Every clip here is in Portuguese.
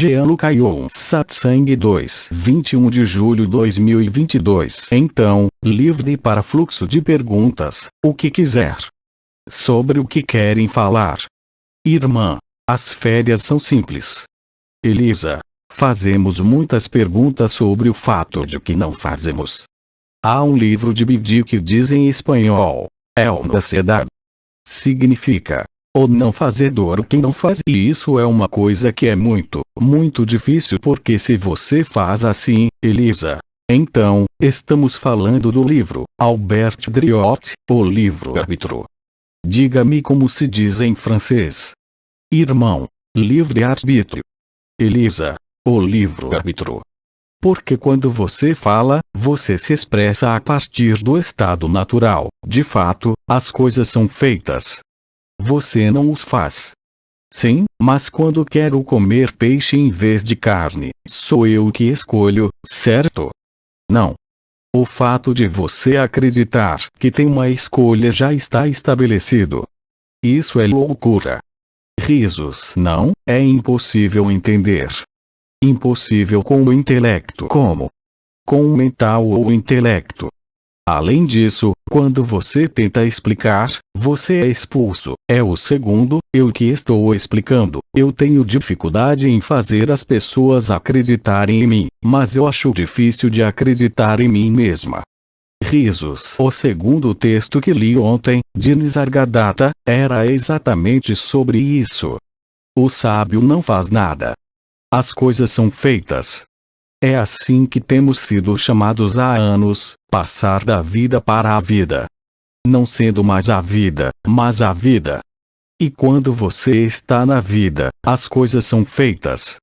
Jean-Luc Ayon Satsang 2, 21 de julho 2022. Então, livre para fluxo de perguntas, o que quiser. Sobre o que querem falar. Irmã, as férias são simples. Elisa, fazemos muitas perguntas sobre o fato de que não fazemos. Há um livro de Bidi que diz em espanhol, é uma ansiedade. Significa, o não fazedor. Quem não faz isso é uma coisa que é muito, muito difícil, porque se você faz assim, Elisa, então, estamos falando do livro, Albert Driot, o livro-árbitro. Diga-me como se diz em francês. Irmão, livre-arbítrio. Elisa, o livro-árbitro. Porque quando você fala, você se expressa a partir do estado natural. De fato, as coisas são feitas. Você não os faz. Sim, mas quando quero comer peixe em vez de carne, sou eu que escolho, certo? Não. O fato de você acreditar que tem uma escolha já está estabelecido. Isso é loucura. Risos. Não, é impossível entender. Impossível com o intelecto. Como? Com o mental ou o intelecto. Além disso, quando você tenta explicar, você é expulso. É o segundo, eu que estou explicando. Eu tenho dificuldade em fazer as pessoas acreditarem em mim, mas eu acho difícil de acreditar em mim mesma. Risos. O segundo texto que li ontem, de Nisargadatta, era exatamente sobre isso. O sábio não faz nada. As coisas são feitas. É assim que temos sido chamados há anos, passar da vida para a vida. Não sendo mais a vida, mas a vida. E quando você está na vida, as coisas são feitas.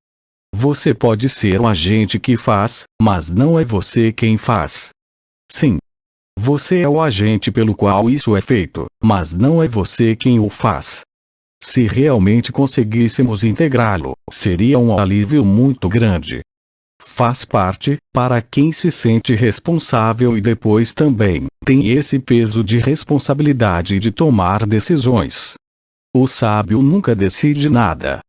Você pode ser um agente que faz, mas não é você quem faz. Sim. Você é o agente pelo qual isso é feito, mas não é você quem o faz. Se realmente conseguíssemos integrá-lo, seria um alívio muito grande. Faz parte, para quem se sente responsável e depois também tem esse peso de responsabilidade de tomar decisões. O sábio nunca decide nada.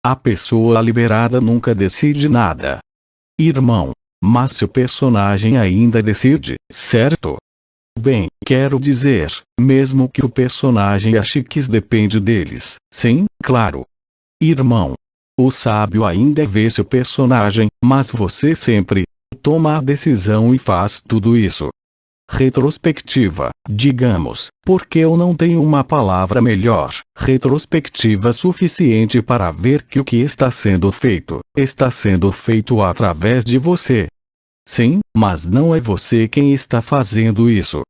A pessoa liberada nunca decide nada. Irmão, mas seu personagem ainda decide, certo? Bem, quero dizer, mesmo que o personagem ache que depende deles, sim, claro. Irmão, o sábio ainda vê seu personagem, mas você sempre toma a decisão e faz tudo isso. Retrospectiva, digamos, porque eu não tenho uma palavra melhor, retrospectiva suficiente para ver que o que está sendo feito através de você. Sim, mas não é você quem está fazendo isso.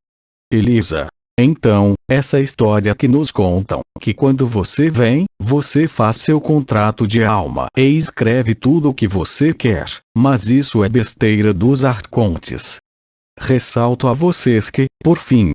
Elisa, então, essa história que nos contam, que quando você vem, você faz seu contrato de alma e escreve tudo o que você quer, mas isso é besteira dos arcontes. Ressalto a vocês que, por fim,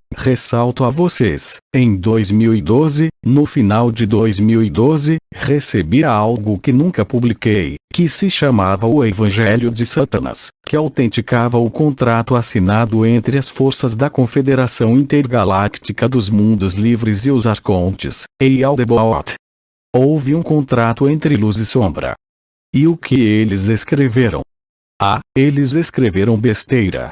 em 2012, no final de 2012, recebi algo que nunca publiquei, que se chamava o Evangelho de Satanás, que autenticava o contrato assinado entre as forças da Confederação Intergaláctica dos Mundos Livres e os Arcontes, Eyal-de-Boat. Houve um contrato entre luz e sombra. E o que eles escreveram? Eles escreveram besteira.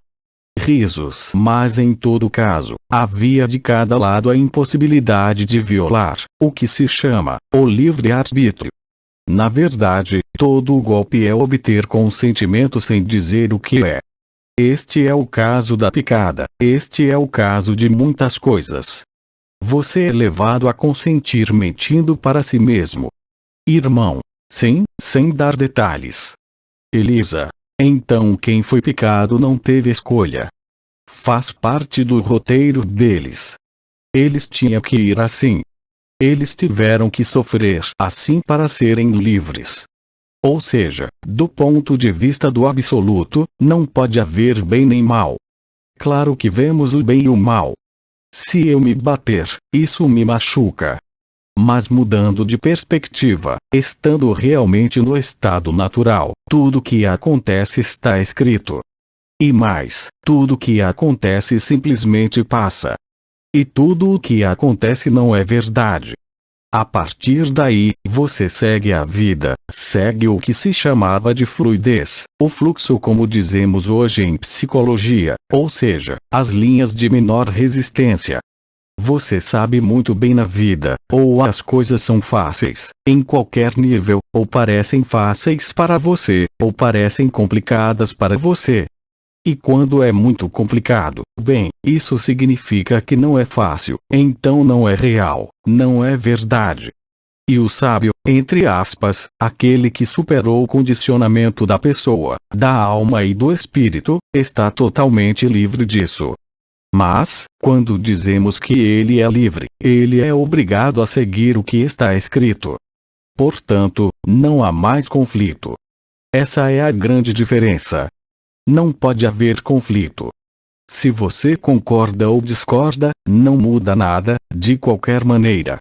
Risos. Mas em todo caso, havia de cada lado a impossibilidade de violar o que se chama o livre-arbítrio. Na verdade, todo o golpe é obter consentimento sem dizer o que é. Este é o caso da picada, este é o caso de muitas coisas. Você é levado a consentir mentindo para si mesmo. Irmão, sim, sem dar detalhes. Elisa, então quem foi picado não teve escolha. Faz parte do roteiro deles. Eles tinham que ir assim. Eles tiveram que sofrer assim para serem livres. Ou seja, do ponto de vista do absoluto, não pode haver bem nem mal. Claro que vemos o bem e o mal. Se eu me bater, isso me machuca. Mas mudando de perspectiva, estando realmente no estado natural, tudo que acontece está escrito. E mais, tudo que acontece simplesmente passa. E tudo o que acontece não é verdade. A partir daí, você segue a vida, segue o que se chamava de fluidez, o fluxo como dizemos hoje em psicologia, ou seja, as linhas de menor resistência. Você sabe muito bem na vida, ou as coisas são fáceis, em qualquer nível, ou parecem fáceis para você, ou parecem complicadas para você. E quando é muito complicado, bem, isso significa que não é fácil, então não é real, não é verdade. E o sábio, entre aspas, aquele que superou o condicionamento da pessoa, da alma e do espírito, está totalmente livre disso. Mas, quando dizemos que ele é livre, ele é obrigado a seguir o que está escrito. Portanto, não há mais conflito. Essa é a grande diferença. Não pode haver conflito. Se você concorda ou discorda, não muda nada, de qualquer maneira.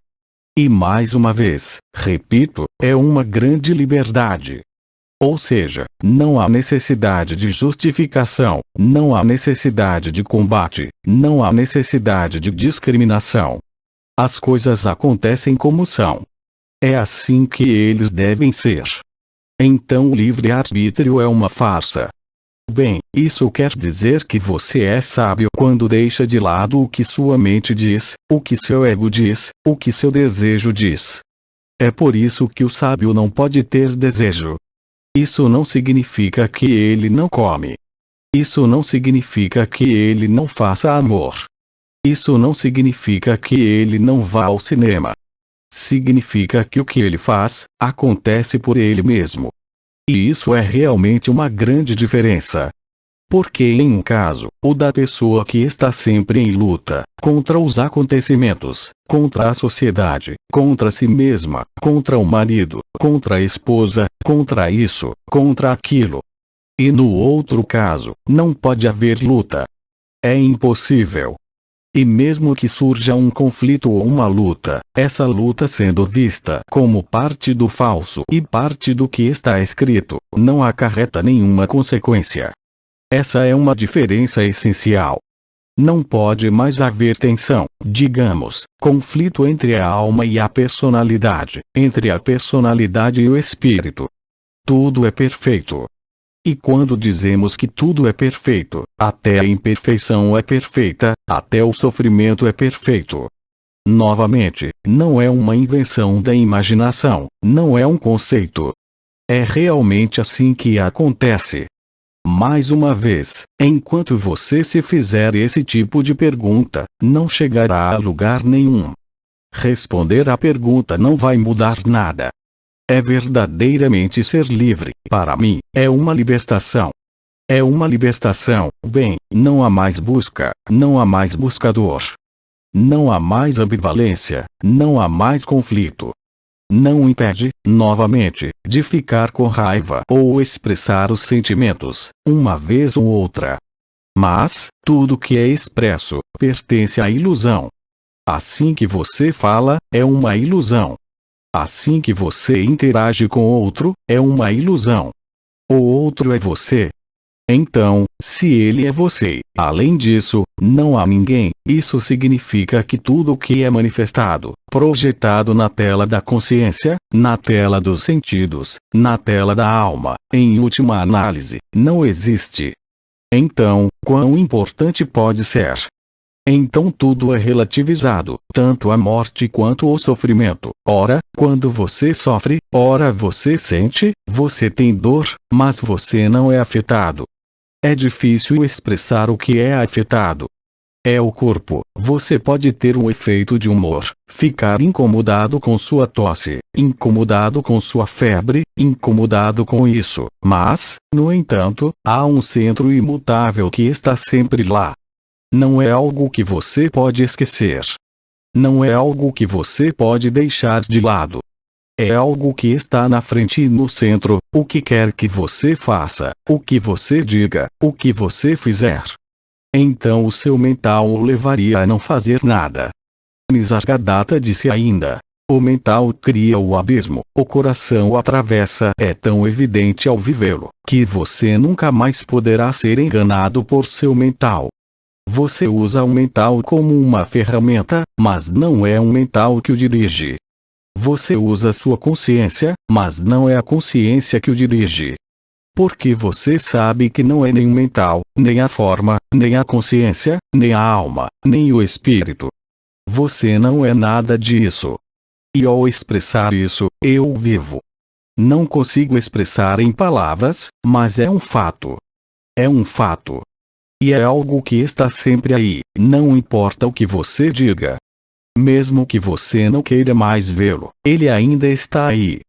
E mais uma vez, repito, é uma grande liberdade. Ou seja, não há necessidade de justificação, não há necessidade de combate, não há necessidade de discriminação. As coisas acontecem como são. É assim que eles devem ser. Então o livre-arbítrio é uma farsa. Bem, isso quer dizer que você é sábio quando deixa de lado o que sua mente diz, o que seu ego diz, o que seu desejo diz. É por isso que o sábio não pode ter desejo. Isso não significa que ele não come. Isso não significa que ele não faça amor. Isso não significa que ele não vá ao cinema. Significa que o que ele faz, acontece por ele mesmo. E isso é realmente uma grande diferença. Porque em um caso, o da pessoa que está sempre em luta, contra os acontecimentos, contra a sociedade, contra si mesma, contra o marido, contra a esposa, contra isso, contra aquilo. E no outro caso, não pode haver luta. É impossível. E mesmo que surja um conflito ou uma luta, essa luta sendo vista como parte do falso e parte do que está escrito, não acarreta nenhuma consequência. Essa é uma diferença essencial. Não pode mais haver tensão, digamos, conflito entre a alma e a personalidade, entre a personalidade e o espírito. Tudo é perfeito. E quando dizemos que tudo é perfeito, até a imperfeição é perfeita, até o sofrimento é perfeito. Novamente, não é uma invenção da imaginação, não é um conceito. É realmente assim que acontece. Mais uma vez, enquanto você se fizer esse tipo de pergunta, não chegará a lugar nenhum. Responder à pergunta não vai mudar nada. É verdadeiramente ser livre, para mim, é uma libertação. É uma libertação, bem, não há mais busca, não há mais buscador. Não há mais ambivalência, não há mais conflito. Não impede, novamente, de ficar com raiva ou expressar os sentimentos, uma vez ou outra. Mas, tudo que é expresso, pertence à ilusão. Assim que você fala, é uma ilusão. Assim que você interage com outro, é uma ilusão. O outro é você. Então, se ele é você, além disso, não há ninguém, isso significa que tudo o que é manifestado, projetado na tela da consciência, na tela dos sentidos, na tela da alma, em última análise, não existe. Então, quão importante pode ser? Então tudo é relativizado, tanto a morte quanto o sofrimento. Ora, quando você sofre, ora você sente, você tem dor, mas você não é afetado. É difícil expressar o que é afetado. É o corpo. Você pode ter um efeito de humor, ficar incomodado com sua tosse, incomodado com sua febre, incomodado com isso. Mas, no entanto, há um centro imutável que está sempre lá. Não é algo que você pode esquecer. Não é algo que você pode deixar de lado. É algo que está na frente e no centro, o que quer que você faça, o que você diga, o que você fizer. Então o seu mental o levaria a não fazer nada. Nisargadatta disse ainda: o mental cria o abismo, o coração o atravessa. É tão evidente ao vivê-lo, que você nunca mais poderá ser enganado por seu mental. Você usa o mental como uma ferramenta, mas não é um mental que o dirige. Você usa sua consciência, mas não é a consciência que o dirige. Porque você sabe que não é nem o mental, nem a forma, nem a consciência, nem a alma, nem o espírito. Você não é nada disso. E ao expressar isso, eu vivo. Não consigo expressar em palavras, mas é um fato. É um fato. E é algo que está sempre aí, não importa o que você diga. Mesmo que você não queira mais vê-lo, ele ainda está aí.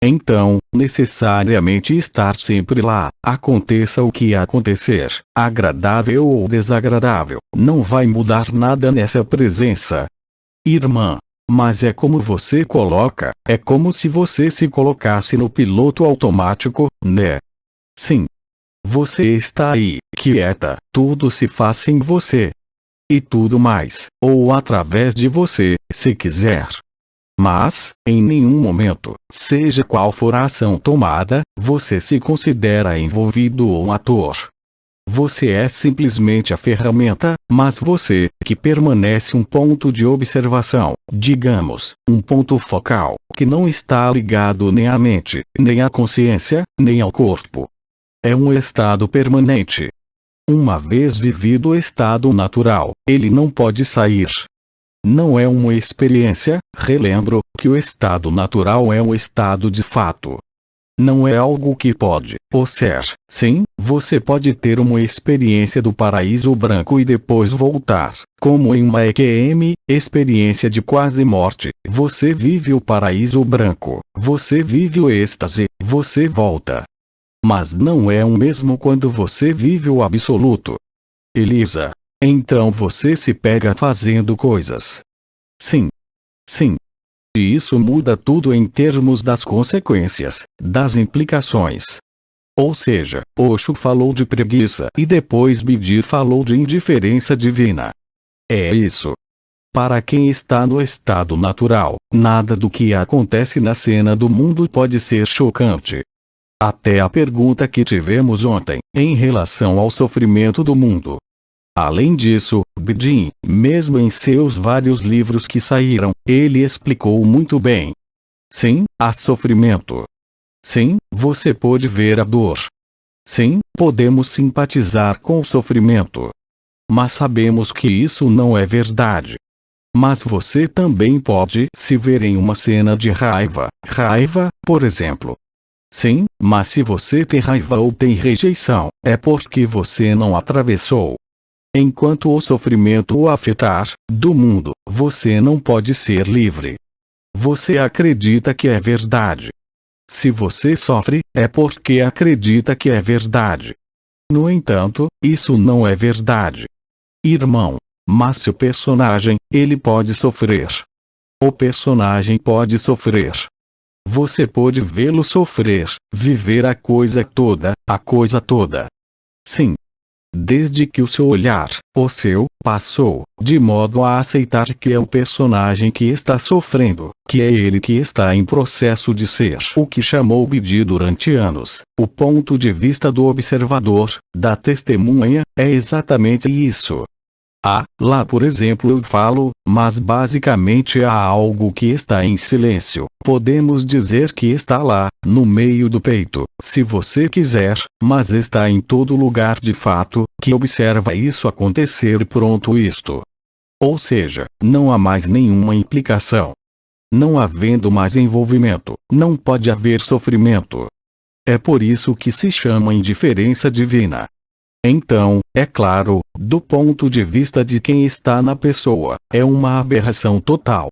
Então, necessariamente estar sempre lá, aconteça o que acontecer, agradável ou desagradável, não vai mudar nada nessa presença. Irmã. Mas é como você coloca, é como se você se colocasse no piloto automático, né? Sim. Você está aí, quieta, tudo se faz sem você. E tudo mais, ou através de você, se quiser. Mas, em nenhum momento, seja qual for a ação tomada, você se considera envolvido ou um ator. Você é simplesmente a ferramenta, mas você, que permanece um ponto de observação, digamos, um ponto focal, que não está ligado nem à mente, nem à consciência, nem ao corpo. É um estado permanente. Uma vez vivido o estado natural, ele não pode sair. Não é uma experiência, relembro, que o estado natural é um estado de fato. Não é algo que pode, ou ser, sim, você pode ter uma experiência do paraíso branco e depois voltar, como em uma EQM, experiência de quase morte, você vive o paraíso branco, você vive o êxtase, você volta. Mas não é o mesmo quando você vive o absoluto. Elisa. Então você se pega fazendo coisas. Sim. Sim. E isso muda tudo em termos das consequências, das implicações. Ou seja, Osho falou de preguiça e depois Bidir falou de indiferença divina. É isso. Para quem está no estado natural, nada do que acontece na cena do mundo pode ser chocante. Até a pergunta que tivemos ontem, em relação ao sofrimento do mundo. Além disso, Bidin, mesmo em seus vários livros que saíram, ele explicou muito bem. Sim, há sofrimento. Sim, você pode ver a dor. Sim, podemos simpatizar com o sofrimento. Mas sabemos que isso não é verdade. Mas você também pode se ver em uma cena de raiva, por exemplo. Sim, mas se você tem raiva ou tem rejeição, é porque você não atravessou. Enquanto o sofrimento o afetar, do mundo, você não pode ser livre. Você acredita que é verdade. Se você sofre, é porque acredita que é verdade. No entanto, isso não é verdade. Irmão. Mas se o personagem, ele pode sofrer. O personagem pode sofrer. Você pode vê-lo sofrer, viver a coisa toda, Sim. Desde que o seu olhar, o seu, passou, de modo a aceitar que é o personagem que está sofrendo, que é ele que está em processo de ser o que chamou Bidi durante anos, o ponto de vista do observador, da testemunha, é exatamente isso. Lá por exemplo eu falo, mas basicamente há algo que está em silêncio, podemos dizer que está lá, no meio do peito, se você quiser, mas está em todo lugar de fato, que observa isso acontecer e pronto isto. Ou seja, não há mais nenhuma implicação. Não havendo mais envolvimento, não pode haver sofrimento. É por isso que se chama indiferença divina. Então, é claro, do ponto de vista de quem está na pessoa, é uma aberração total.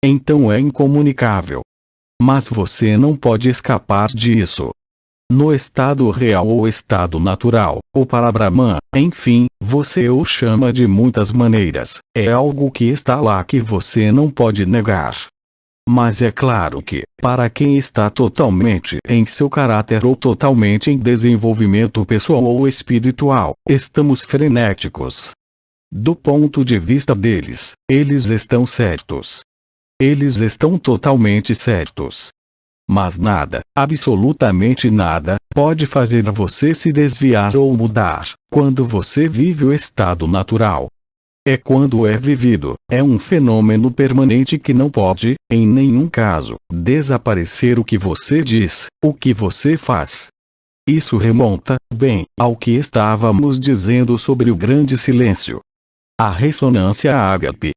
Então é incomunicável. Mas você não pode escapar disso. No estado real ou estado natural, ou para Brahman, enfim, você o chama de muitas maneiras, é algo que está lá que você não pode negar. Mas é claro que, para quem está totalmente em seu caráter ou totalmente em desenvolvimento pessoal ou espiritual, estamos frenéticos. Do ponto de vista deles, eles estão certos. Eles estão totalmente certos. Mas nada, absolutamente nada, pode fazer você se desviar ou mudar, quando você vive o estado natural. É quando é vivido, é um fenômeno permanente que não pode, em nenhum caso, desaparecer o que você diz, o que você faz. Isso remonta, bem, ao que estávamos dizendo sobre o grande silêncio. A ressonância ágape,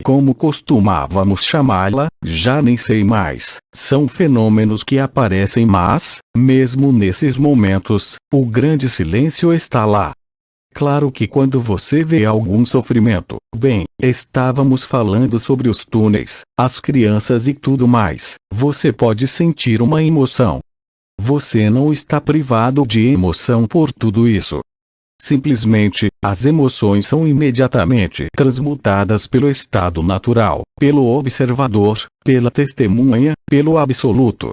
como costumávamos chamá-la, já nem sei mais, são fenômenos que aparecem, mas, mesmo nesses momentos, o grande silêncio está lá. Claro que quando você vê algum sofrimento, bem, estávamos falando sobre os túneis, as crianças e tudo mais, você pode sentir uma emoção. Você não está privado de emoção por tudo isso. Simplesmente, as emoções são imediatamente transmutadas pelo estado natural, pelo observador, pela testemunha, pelo absoluto.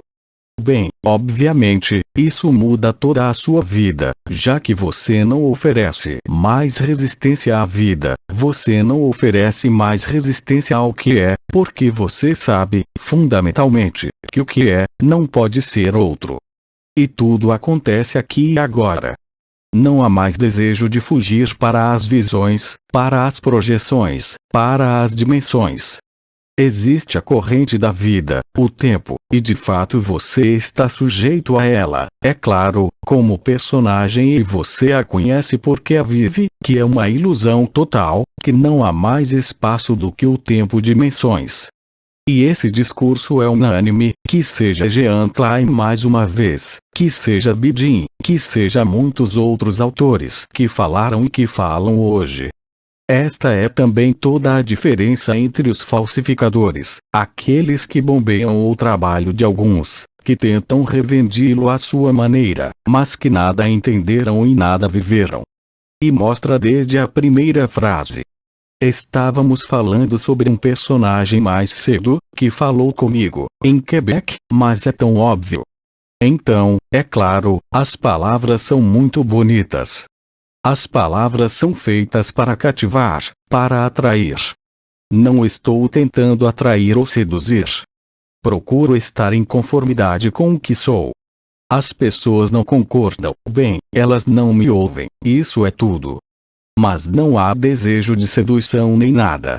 Bem, obviamente, isso muda toda a sua vida, já que você não oferece mais resistência à vida, você não oferece mais resistência ao que é, porque você sabe, fundamentalmente, que o que é, não pode ser outro. E tudo acontece aqui e agora. Não há mais desejo de fugir para as visões, para as projeções, para as dimensões. Existe a corrente da vida, o tempo, e de fato você está sujeito a ela, é claro, como personagem, e você a conhece porque a vive, que é uma ilusão total, que não há mais espaço do que o tempo dimensões. E esse discurso é unânime, que seja Jean Klein mais uma vez, que seja Bidin, que seja muitos outros autores que falaram e que falam hoje. Esta é também toda a diferença entre os falsificadores, aqueles que bombeiam o trabalho de alguns, que tentam revendi-lo à sua maneira, mas que nada entenderam e nada viveram. E mostra desde a primeira frase. Estávamos falando sobre um personagem mais cedo, que falou comigo, em Quebec, mas é tão óbvio. Então, é claro, as palavras são muito bonitas. As palavras são feitas para cativar, para atrair. Não estou tentando atrair ou seduzir. Procuro estar em conformidade com o que sou. As pessoas não concordam, bem, elas não me ouvem, isso é tudo. Mas não há desejo de sedução nem nada.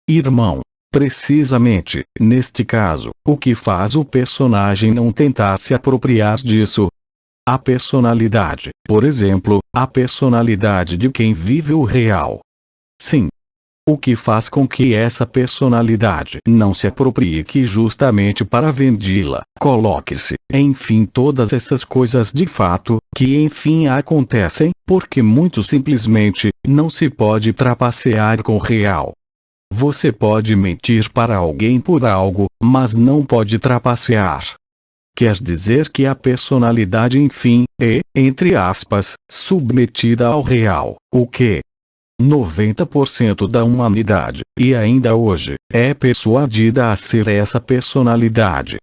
Irmão, precisamente, neste caso, o que faz o personagem não tentar se apropriar disso? A personalidade, por exemplo, a personalidade de quem vive o real. Sim. O que faz com que essa personalidade não se aproprie, que justamente para vendi-la, coloque-se, enfim, todas essas coisas de fato, que enfim acontecem, porque muito simplesmente, não se pode trapacear com o real. Você pode mentir para alguém por algo, mas não pode trapacear. Quer dizer que a personalidade enfim, é, entre aspas, submetida ao real, o que 90% da humanidade, e ainda hoje, é persuadida a ser essa personalidade.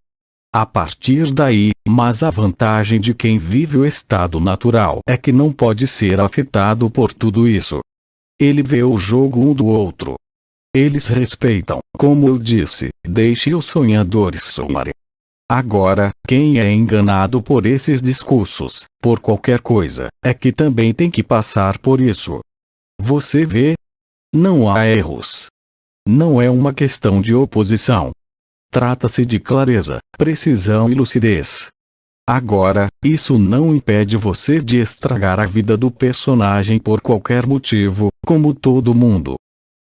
A partir daí, mas a vantagem de quem vive o estado natural é que não pode ser afetado por tudo isso. Ele vê o jogo um do outro. Eles respeitam, como eu disse, deixe os sonhadores sonharem. Agora, quem é enganado por esses discursos, por qualquer coisa, é que também tem que passar por isso. Você vê? Não há erros. Não é uma questão de oposição. Trata-se de clareza, precisão e lucidez. Agora, isso não impede você de estragar a vida do personagem por qualquer motivo, como todo mundo.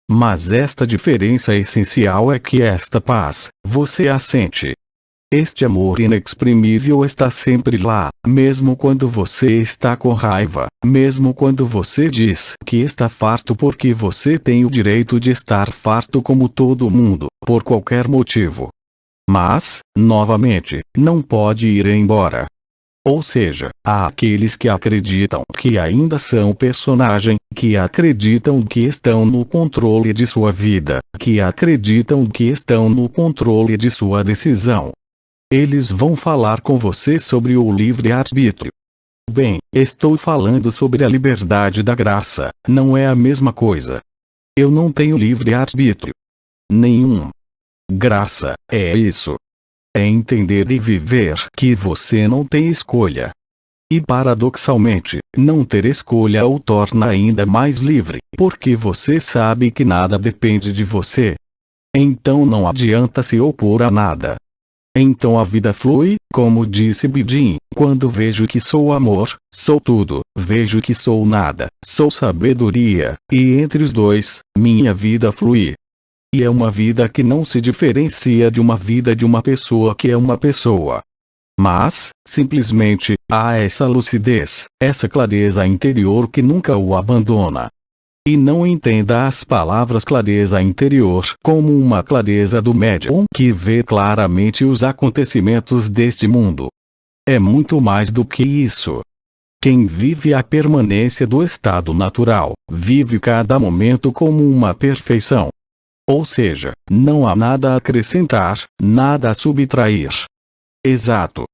Mas esta diferença essencial é que esta paz, você a sente. Este amor inexprimível está sempre lá, mesmo quando você está com raiva, mesmo quando você diz que está farto, porque você tem o direito de estar farto como todo mundo, por qualquer motivo. Mas, novamente, não pode ir embora. Ou seja, há aqueles que acreditam que ainda são personagem, que acreditam que estão no controle de sua vida, que acreditam que estão no controle de sua decisão. Eles vão falar com você sobre o livre-arbítrio. Bem, estou falando sobre a liberdade da graça, não é a mesma coisa. Eu não tenho livre-arbítrio nenhum. Graça, é isso. É entender e viver que você não tem escolha. E paradoxalmente, não ter escolha o torna ainda mais livre, porque você sabe que nada depende de você. Então não adianta se opor a nada. Então a vida flui, como disse Bidin, quando vejo que sou amor, sou tudo, vejo que sou nada, sou sabedoria, e entre os dois, minha vida flui. E é uma vida que não se diferencia de uma vida de uma pessoa que é uma pessoa. Mas, simplesmente, há essa lucidez, essa clareza interior que nunca o abandona. E não entenda as palavras clareza interior como uma clareza do médium que vê claramente os acontecimentos deste mundo. É muito mais do que isso. Quem vive a permanência do estado natural, vive cada momento como uma perfeição. Ou seja, não há nada a acrescentar, nada a subtrair. Exato.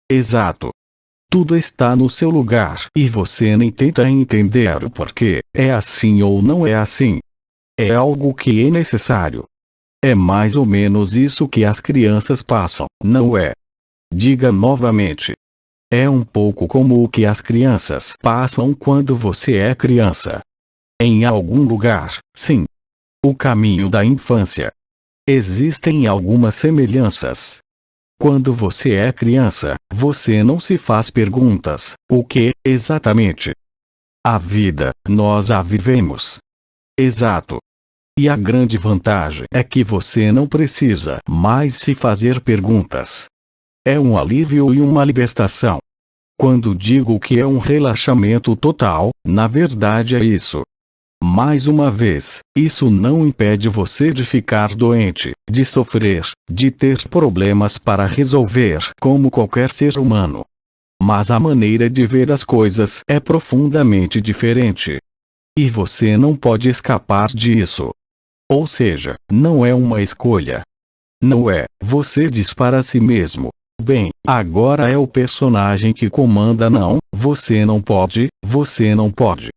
Exato. Tudo está no seu lugar e você nem tenta entender o porquê, é assim ou não é assim. É algo que é necessário. É mais ou menos isso que as crianças passam, não é? Diga novamente. É um pouco como o que as crianças passam quando você é criança. Em algum lugar, sim. O caminho da infância. Existem algumas semelhanças. Quando você é criança, você não se faz perguntas: o que, exatamente? A vida, nós a vivemos. Exato. E a grande vantagem é que você não precisa mais se fazer perguntas. É um alívio e uma libertação. Quando digo que é um relaxamento total, na verdade é isso. Mais uma vez, isso não impede você de ficar doente, de sofrer, de ter problemas para resolver como qualquer ser humano. Mas a maneira de ver as coisas é profundamente diferente. E você não pode escapar disso. Ou seja, não é uma escolha. Não é, você diz para si mesmo: bem, agora é o personagem que comanda. Não, você não pode, você não pode.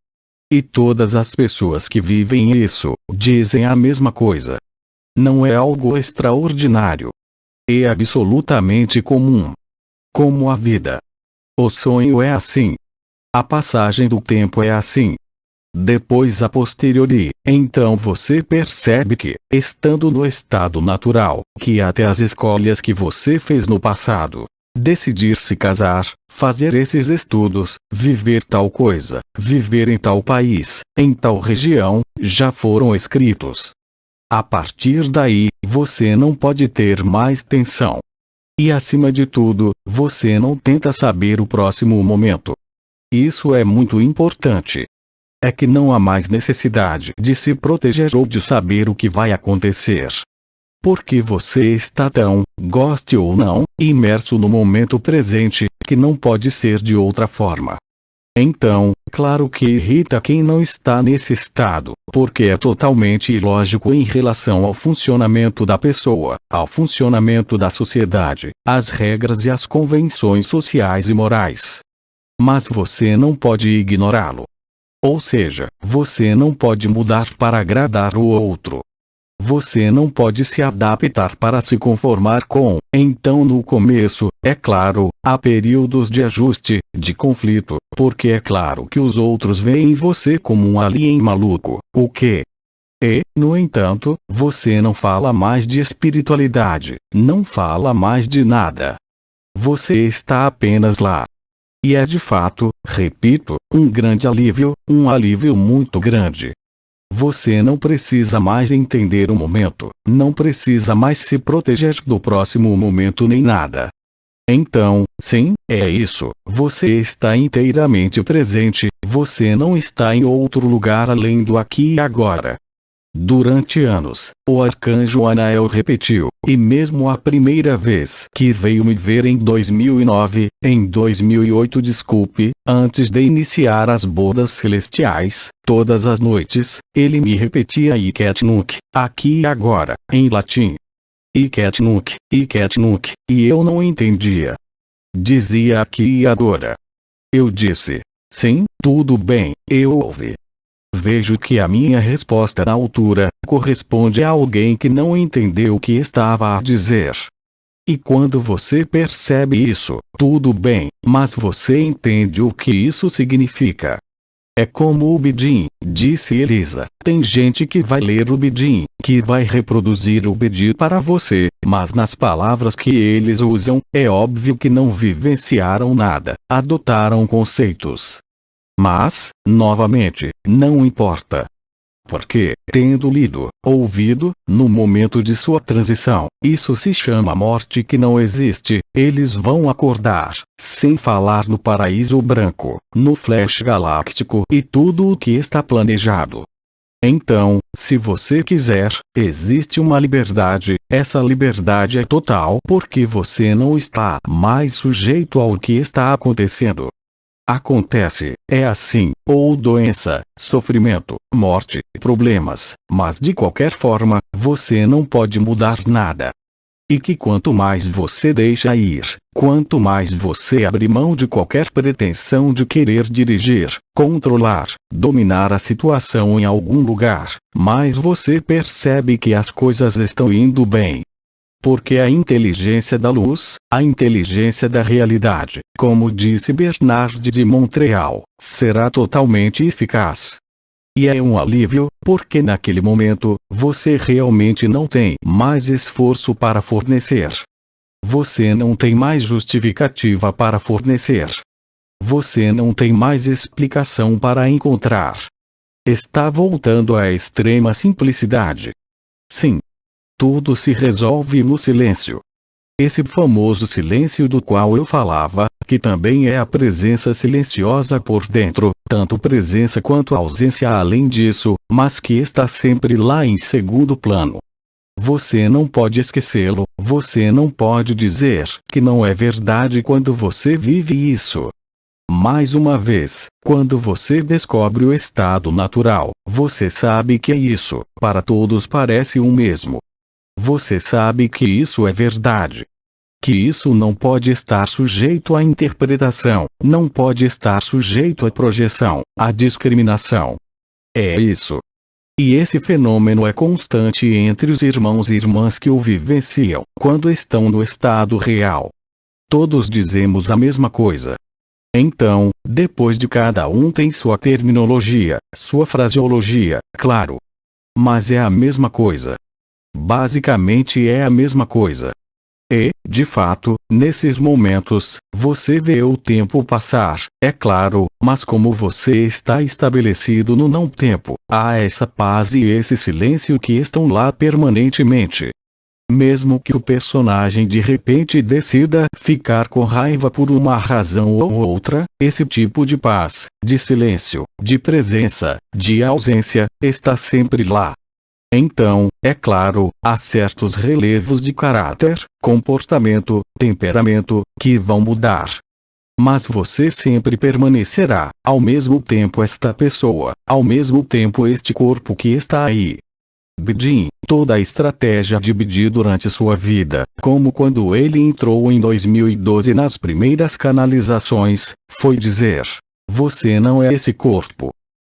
E todas as pessoas que vivem isso, dizem a mesma coisa. Não é algo extraordinário. É absolutamente comum. Como a vida. O sonho é assim. A passagem do tempo é assim. Depois a posteriori, então você percebe que, estando no estado natural, que até as escolhas que você fez no passado, decidir se casar, fazer esses estudos, viver tal coisa, viver em tal país, em tal região, já foram escritos. A partir daí, você não pode ter mais tensão. E acima de tudo, você não tenta saber o próximo momento. Isso é muito importante. É que não há mais necessidade de se proteger ou de saber o que vai acontecer. Porque você está tão, goste ou não, imerso no momento presente, que não pode ser de outra forma. Então, claro que irrita quem não está nesse estado, porque é totalmente ilógico em relação ao funcionamento da pessoa, ao funcionamento da sociedade, às regras e às convenções sociais e morais. Mas você não pode ignorá-lo. Ou seja, você não pode mudar para agradar o outro. Você não pode se adaptar para se conformar com. Então, no começo, é claro, há períodos de ajuste, de conflito, porque é claro que os outros veem você como um alien maluco, o quê? E, no entanto, você não fala mais de espiritualidade, não fala mais de nada. Você está apenas lá. E é de fato, repito, um grande alívio, um alívio muito grande. Você não precisa mais entender o momento, não precisa mais se proteger do próximo momento nem nada. Então, sim, é isso, você está inteiramente presente, você não está em outro lugar além do aqui e agora. Durante anos, o arcanjo Anael repetiu, e mesmo a primeira vez que veio me ver em 2009, em 2008 desculpe, antes de iniciar as bodas celestiais, todas as noites, ele me repetia Iket Nunc, aqui e agora, em latim. Iket Nunc, e eu não entendia. Dizia aqui e agora. Eu disse, sim, tudo bem, eu ouvi. Vejo que a minha resposta na altura corresponde a alguém que não entendeu o que estava a dizer. E quando você percebe isso, tudo bem, mas você entende o que isso significa. É como o Bidim, disse Elisa. Tem gente que vai ler o Bidim, que vai reproduzir o Bidim para você, mas nas palavras que eles usam, é óbvio que não vivenciaram nada, adotaram conceitos. Mas, novamente, não importa. Porque, tendo lido, ouvido, no momento de sua transição, isso se chama morte que não existe, eles vão acordar, sem falar no paraíso branco, no flash galáctico e tudo o que está planejado. Então, se você quiser, existe uma liberdade, essa liberdade é total porque você não está mais sujeito ao que está acontecendo. Acontece, é assim, ou doença, sofrimento, morte, problemas, mas de qualquer forma, você não pode mudar nada. E que quanto mais você deixa ir, quanto mais você abre mão de qualquer pretensão de querer dirigir, controlar, dominar a situação em algum lugar, mais você percebe que as coisas estão indo bem. Porque a inteligência da luz, a inteligência da realidade, como disse Bernard de Montreal, será totalmente eficaz. E é um alívio, porque naquele momento, você realmente não tem mais esforço para fornecer. Você não tem mais justificativa para fornecer. Você não tem mais explicação para encontrar. Está voltando à extrema simplicidade. Sim. Tudo se resolve no silêncio. Esse famoso silêncio do qual eu falava, que também é a presença silenciosa por dentro, tanto presença quanto ausência além disso, mas que está sempre lá em segundo plano. Você não pode esquecê-lo, você não pode dizer que não é verdade quando você vive isso. Mais uma vez, quando você descobre o estado natural, você sabe que é isso, para todos parece o mesmo. Você sabe que isso é verdade. Que isso não pode estar sujeito à interpretação, não pode estar sujeito à projeção, à discriminação. É isso. E esse fenômeno é constante entre os irmãos e irmãs que o vivenciam, quando estão no estado real. Todos dizemos a mesma coisa. Então, depois de cada um tem sua terminologia, sua fraseologia, claro. Mas é a mesma coisa. Basicamente é a mesma coisa. E, de fato, nesses momentos, você vê o tempo passar, é claro, mas como você está estabelecido no não-tempo, há essa paz e esse silêncio que estão lá permanentemente. Mesmo que o personagem de repente decida ficar com raiva por uma razão ou outra, esse tipo de paz, de silêncio, de presença, de ausência, está sempre lá. Então, é claro, há certos relevos de caráter, comportamento, temperamento, que vão mudar. Mas você sempre permanecerá, ao mesmo tempo esta pessoa, ao mesmo tempo este corpo que está aí. Bidim, toda a estratégia de Bidim durante sua vida, como quando ele entrou em 2012 nas primeiras canalizações, foi dizer: você não é esse corpo.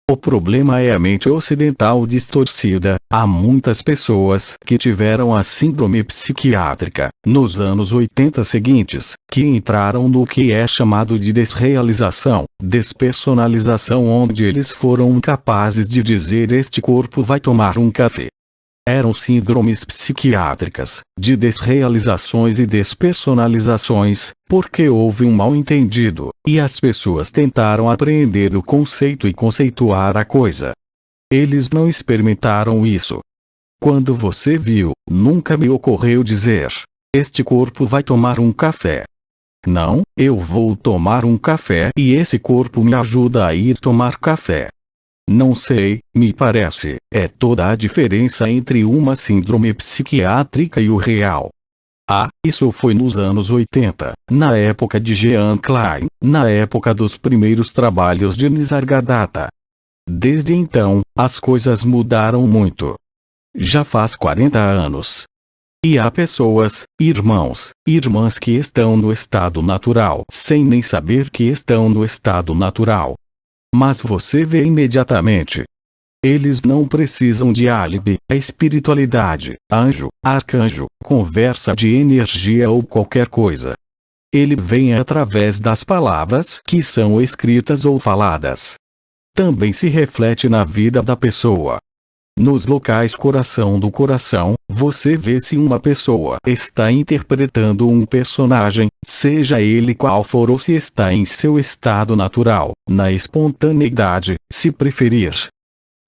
O problema é a mente ocidental distorcida. Há muitas pessoas que tiveram a síndrome psiquiátrica, nos anos 80 seguintes, que entraram no que é chamado de desrealização, despersonalização, onde eles foram incapazes de dizer este corpo vai tomar um café. Eram síndromes psiquiátricas, de desrealizações e despersonalizações, porque houve um mal-entendido, e as pessoas tentaram apreender o conceito e conceituar a coisa. Eles não experimentaram isso. Quando você viu, nunca me ocorreu dizer: este corpo vai tomar um café. Não, eu vou tomar um café e esse corpo me ajuda a ir tomar café. Não sei, me parece, é toda a diferença entre uma síndrome psiquiátrica e o real. Ah, isso foi nos anos 80, na época de Jean Klein, na época dos primeiros trabalhos de Nisargadatta. Desde então, as coisas mudaram muito. Já faz 40 anos. E há pessoas, irmãos, irmãs que estão no estado natural, sem nem saber que estão no estado natural. Mas você vê imediatamente. Eles não precisam de álibi, a espiritualidade, anjo, arcanjo, conversa de energia ou qualquer coisa. Ele vem através das palavras que são escritas ou faladas. Também se reflete na vida da pessoa. Nos locais coração do coração, você vê se uma pessoa está interpretando um personagem, seja ele qual for, ou se está em seu estado natural, na espontaneidade, se preferir.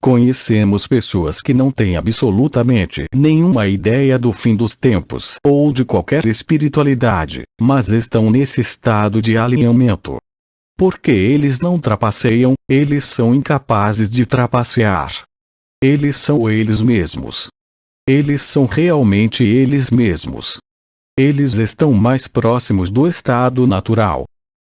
Conhecemos pessoas que não têm absolutamente nenhuma ideia do fim dos tempos ou de qualquer espiritualidade, mas estão nesse estado de alinhamento. Porque eles não trapaceiam, eles são incapazes de trapacear. Eles são eles mesmos. Eles são realmente eles mesmos. Eles estão mais próximos do estado natural.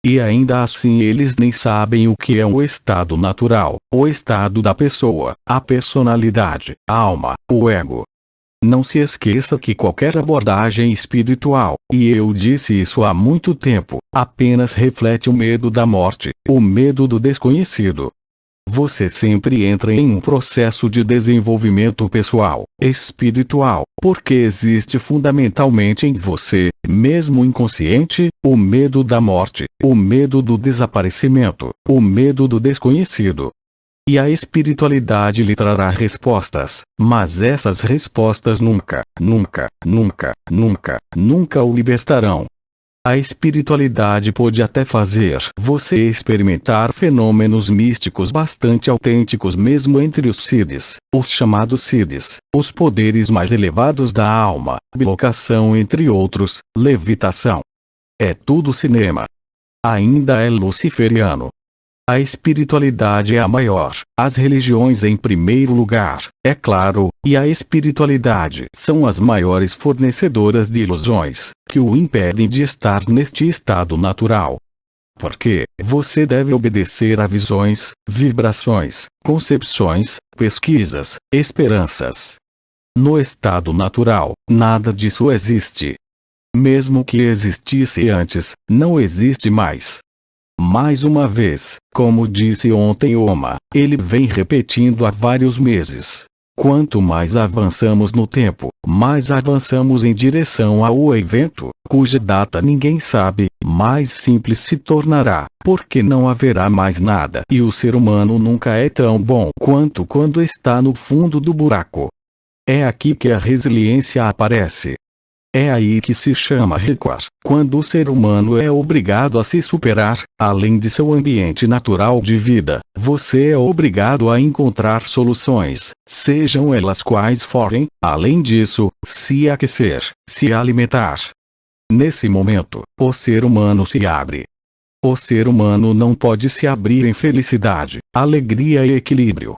E ainda assim eles nem sabem o que é o estado natural, o estado da pessoa, a personalidade, a alma, o ego. Não se esqueça que qualquer abordagem espiritual, e eu disse isso há muito tempo, apenas reflete o medo da morte, o medo do desconhecido. Você sempre entra em um processo de desenvolvimento pessoal, espiritual, porque existe fundamentalmente em você, mesmo inconsciente, o medo da morte, o medo do desaparecimento, o medo do desconhecido. E a espiritualidade lhe trará respostas, mas essas respostas nunca, nunca, nunca, nunca, nunca o libertarão. A espiritualidade pode até fazer você experimentar fenômenos místicos bastante autênticos mesmo entre os siddhis, os chamados siddhis, os poderes mais elevados da alma, bilocação entre outros, levitação. É tudo cinema. Ainda é luciferiano. A espiritualidade é a maior, as religiões em primeiro lugar, é claro, e a espiritualidade são as maiores fornecedoras de ilusões, que o impedem de estar neste estado natural. Porque você deve obedecer a visões, vibrações, concepções, pesquisas, esperanças. No estado natural, nada disso existe. Mesmo que existisse antes, não existe mais. Mais uma vez, como disse ontem Oma, ele vem repetindo há vários meses. Quanto mais avançamos no tempo, mais avançamos em direção ao evento, cuja data ninguém sabe, mais simples se tornará, porque não haverá mais nada. E o ser humano nunca é tão bom quanto quando está no fundo do buraco. É aqui que a resiliência aparece. É aí que se chama recuar, quando o ser humano é obrigado a se superar, além de seu ambiente natural de vida, você é obrigado a encontrar soluções, sejam elas quais forem, além disso, se aquecer, se alimentar. Nesse momento, o ser humano se abre. O ser humano não pode se abrir em felicidade, alegria e equilíbrio.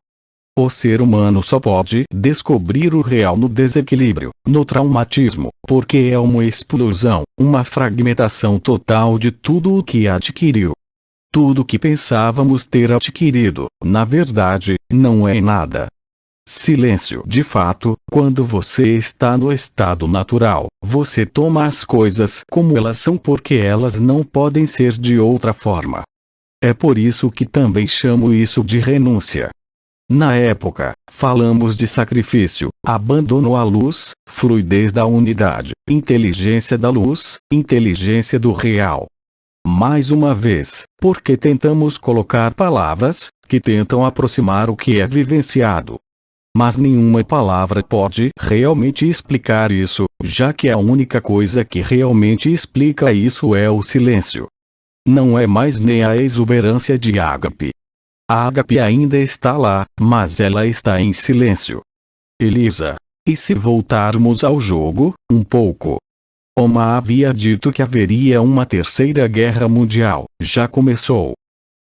O ser humano só pode descobrir o real no desequilíbrio, no traumatismo, porque é uma explosão, uma fragmentação total de tudo o que adquiriu. Tudo que pensávamos ter adquirido, na verdade, não é nada. Silêncio. De fato, quando você está no estado natural, você toma as coisas como elas são porque elas não podem ser de outra forma. É por isso que também chamo isso de renúncia. Na época, falamos de sacrifício, abandono à luz, fluidez da unidade, inteligência da luz, inteligência do real. Mais uma vez, porque tentamos colocar palavras que tentam aproximar o que é vivenciado. Mas nenhuma palavra pode realmente explicar isso, já que a única coisa que realmente explica isso é o silêncio. Não é mais nem a exuberância de ágape. A ágape ainda está lá, mas ela está em silêncio. Elisa. E se voltarmos ao jogo, um pouco? Oma havia dito que haveria uma terceira guerra mundial, já começou.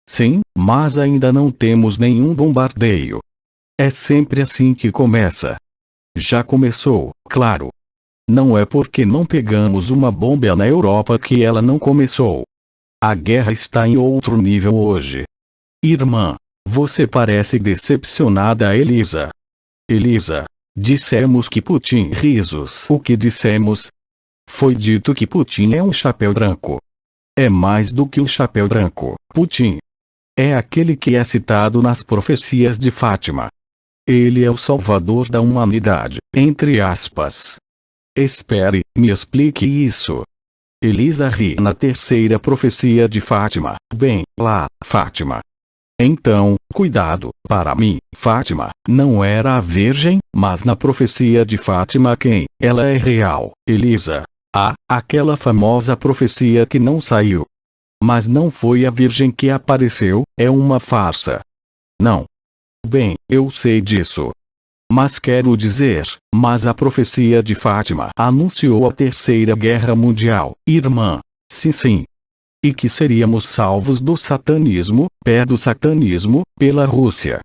Sim, mas ainda não temos nenhum bombardeio. É sempre assim que começa. Já começou, claro. Não é porque não pegamos uma bomba na Europa que ela não começou. A guerra está em outro nível hoje. Irmã, você parece decepcionada, Elisa. Elisa, dissemos que Putin risos. O que dissemos? Foi dito que Putin é um chapéu branco. É mais do que o chapéu branco. Putin é aquele que é citado nas profecias de Fátima. Ele é o salvador da humanidade, entre aspas. Espere, me explique isso. Elisa ri na terceira profecia de Fátima. Bem, lá, Fátima. Então, cuidado, para mim, Fátima, não era a virgem, mas na profecia de Fátima quem? Ela é real, Elisa. Aquela famosa profecia que não saiu. Mas não foi a virgem que apareceu, é uma farsa. Não. Bem, eu sei disso. Mas quero dizer, mas a profecia de Fátima anunciou a Terceira Guerra Mundial, irmã. Sim, sim. E que seríamos salvos do satanismo, do satanismo, pela Rússia.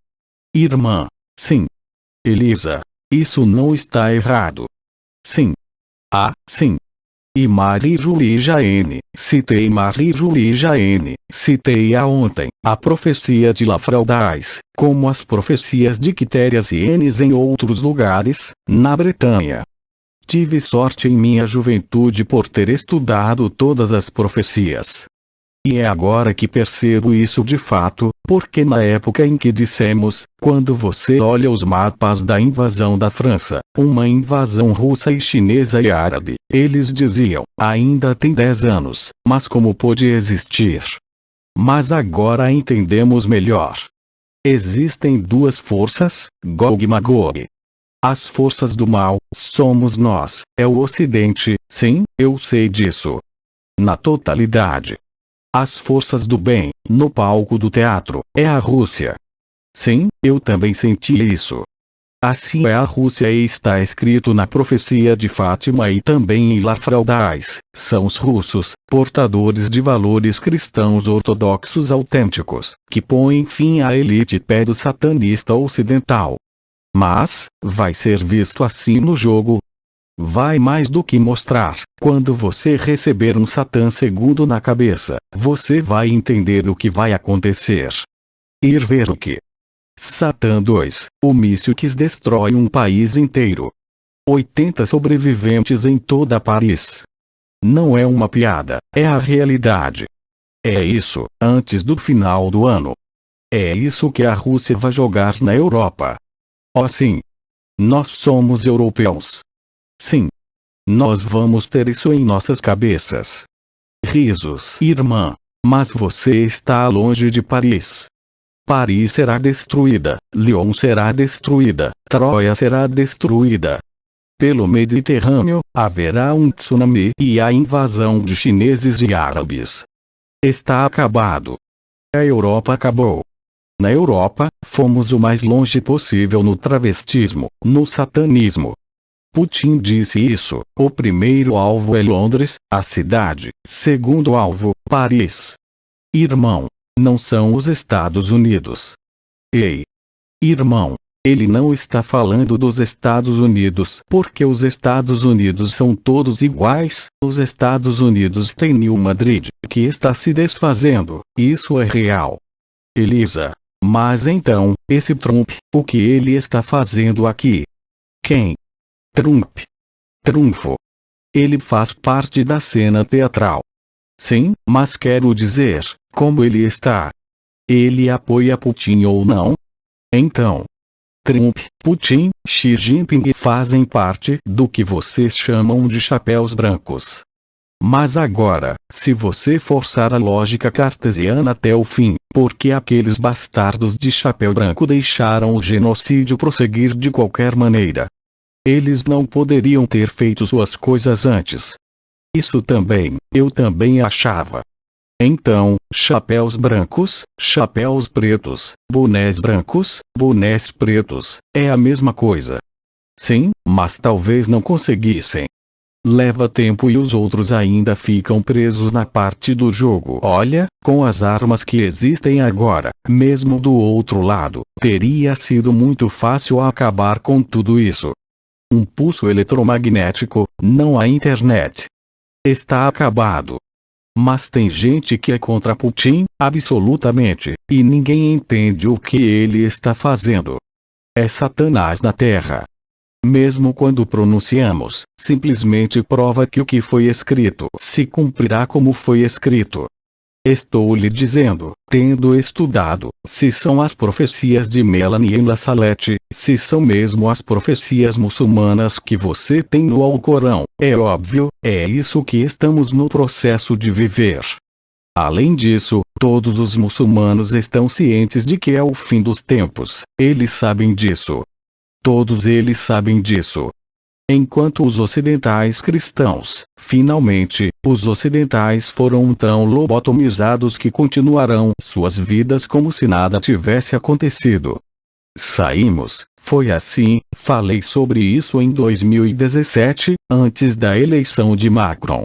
Irmã. Sim. Elisa. Isso não está errado. Sim. Sim. E Marie-Julie Jaene, citei Marie-Julie Jaene, citei-a ontem, a profecia de Lafraudais, como as profecias de Quitérias e Enes em outros lugares, na Bretanha. Tive sorte em minha juventude por ter estudado todas as profecias. E é agora que percebo isso de fato, porque na época em que dissemos, quando você olha os mapas da invasão da França, uma invasão russa e chinesa e árabe, eles diziam, ainda tem 10 anos, mas como pôde existir? Mas agora entendemos melhor. Existem duas forças, Gog e Magog. As forças do mal, somos nós, é o Ocidente, sim, eu sei disso. Na totalidade. As forças do bem, no palco do teatro, é a Rússia. Sim, eu também senti isso. Assim é a Rússia e está escrito na profecia de Fátima e também em Lafraudais, são os russos, portadores de valores cristãos ortodoxos autênticos, que põem fim à elite pedo-satanista ocidental. Mas, vai ser visto assim no jogo. Vai mais do que mostrar. Quando você receber um Satã segundo na cabeça, você vai entender o que vai acontecer. Ir ver o que? Satã 2, o míssil que destrói um país inteiro. 80 sobreviventes em toda Paris. Não é uma piada, é a realidade. É isso, antes do final do ano. É isso que a Rússia vai jogar na Europa. Oh sim. Nós somos europeus. Sim. Nós vamos ter isso em nossas cabeças. Risos, irmã. Mas você está longe de Paris. Paris será destruída, Lyon será destruída, Troia será destruída. Pelo Mediterrâneo, haverá um tsunami e a invasão de chineses e árabes. Está acabado. A Europa acabou. Na Europa, fomos o mais longe possível no travestismo, no satanismo. Putin disse isso, o primeiro alvo é Londres, a cidade, segundo alvo, Paris. Irmão, não são os Estados Unidos. Ei! Irmão, ele não está falando dos Estados Unidos porque os Estados Unidos são todos iguais, os Estados Unidos têm New Madrid, que está se desfazendo, isso é real. Elisa. Mas então, esse Trump, o que ele está fazendo aqui? Quem? Trump. Trunfo. Ele faz parte da cena teatral. Sim, mas quero dizer, como ele está? Ele apoia Putin ou não? Então, Trump, Putin, Xi Jinping fazem parte do que vocês chamam de chapéus brancos. Mas agora, se você forçar a lógica cartesiana até o fim, porque aqueles bastardos de chapéu branco deixaram o genocídio prosseguir de qualquer maneira? Eles não poderiam ter feito suas coisas antes. Isso também, eu também achava. Então, chapéus brancos, chapéus pretos, bonés brancos, bonés pretos, é a mesma coisa. Sim, mas talvez não conseguissem. Leva tempo e os outros ainda ficam presos na parte do jogo. Olha, com as armas que existem agora, mesmo do outro lado, teria sido muito fácil acabar com tudo isso. Um pulso eletromagnético, não a internet. Está acabado. Mas tem gente que é contra Putin, absolutamente, e ninguém entende o que ele está fazendo. É Satanás na Terra. Mesmo quando pronunciamos, simplesmente prova que o que foi escrito se cumprirá como foi escrito. Estou lhe dizendo, tendo estudado, se são as profecias de Melanie em La Salette, se são mesmo as profecias muçulmanas que você tem no Alcorão, é óbvio, é isso que estamos no processo de viver. Além disso, todos os muçulmanos estão cientes de que é o fim dos tempos, eles sabem disso. Todos eles sabem disso. Enquanto os ocidentais cristãos, finalmente, os ocidentais foram tão lobotomizados que continuarão suas vidas como se nada tivesse acontecido. Saímos, foi assim, falei sobre isso em 2017, antes da eleição de Macron.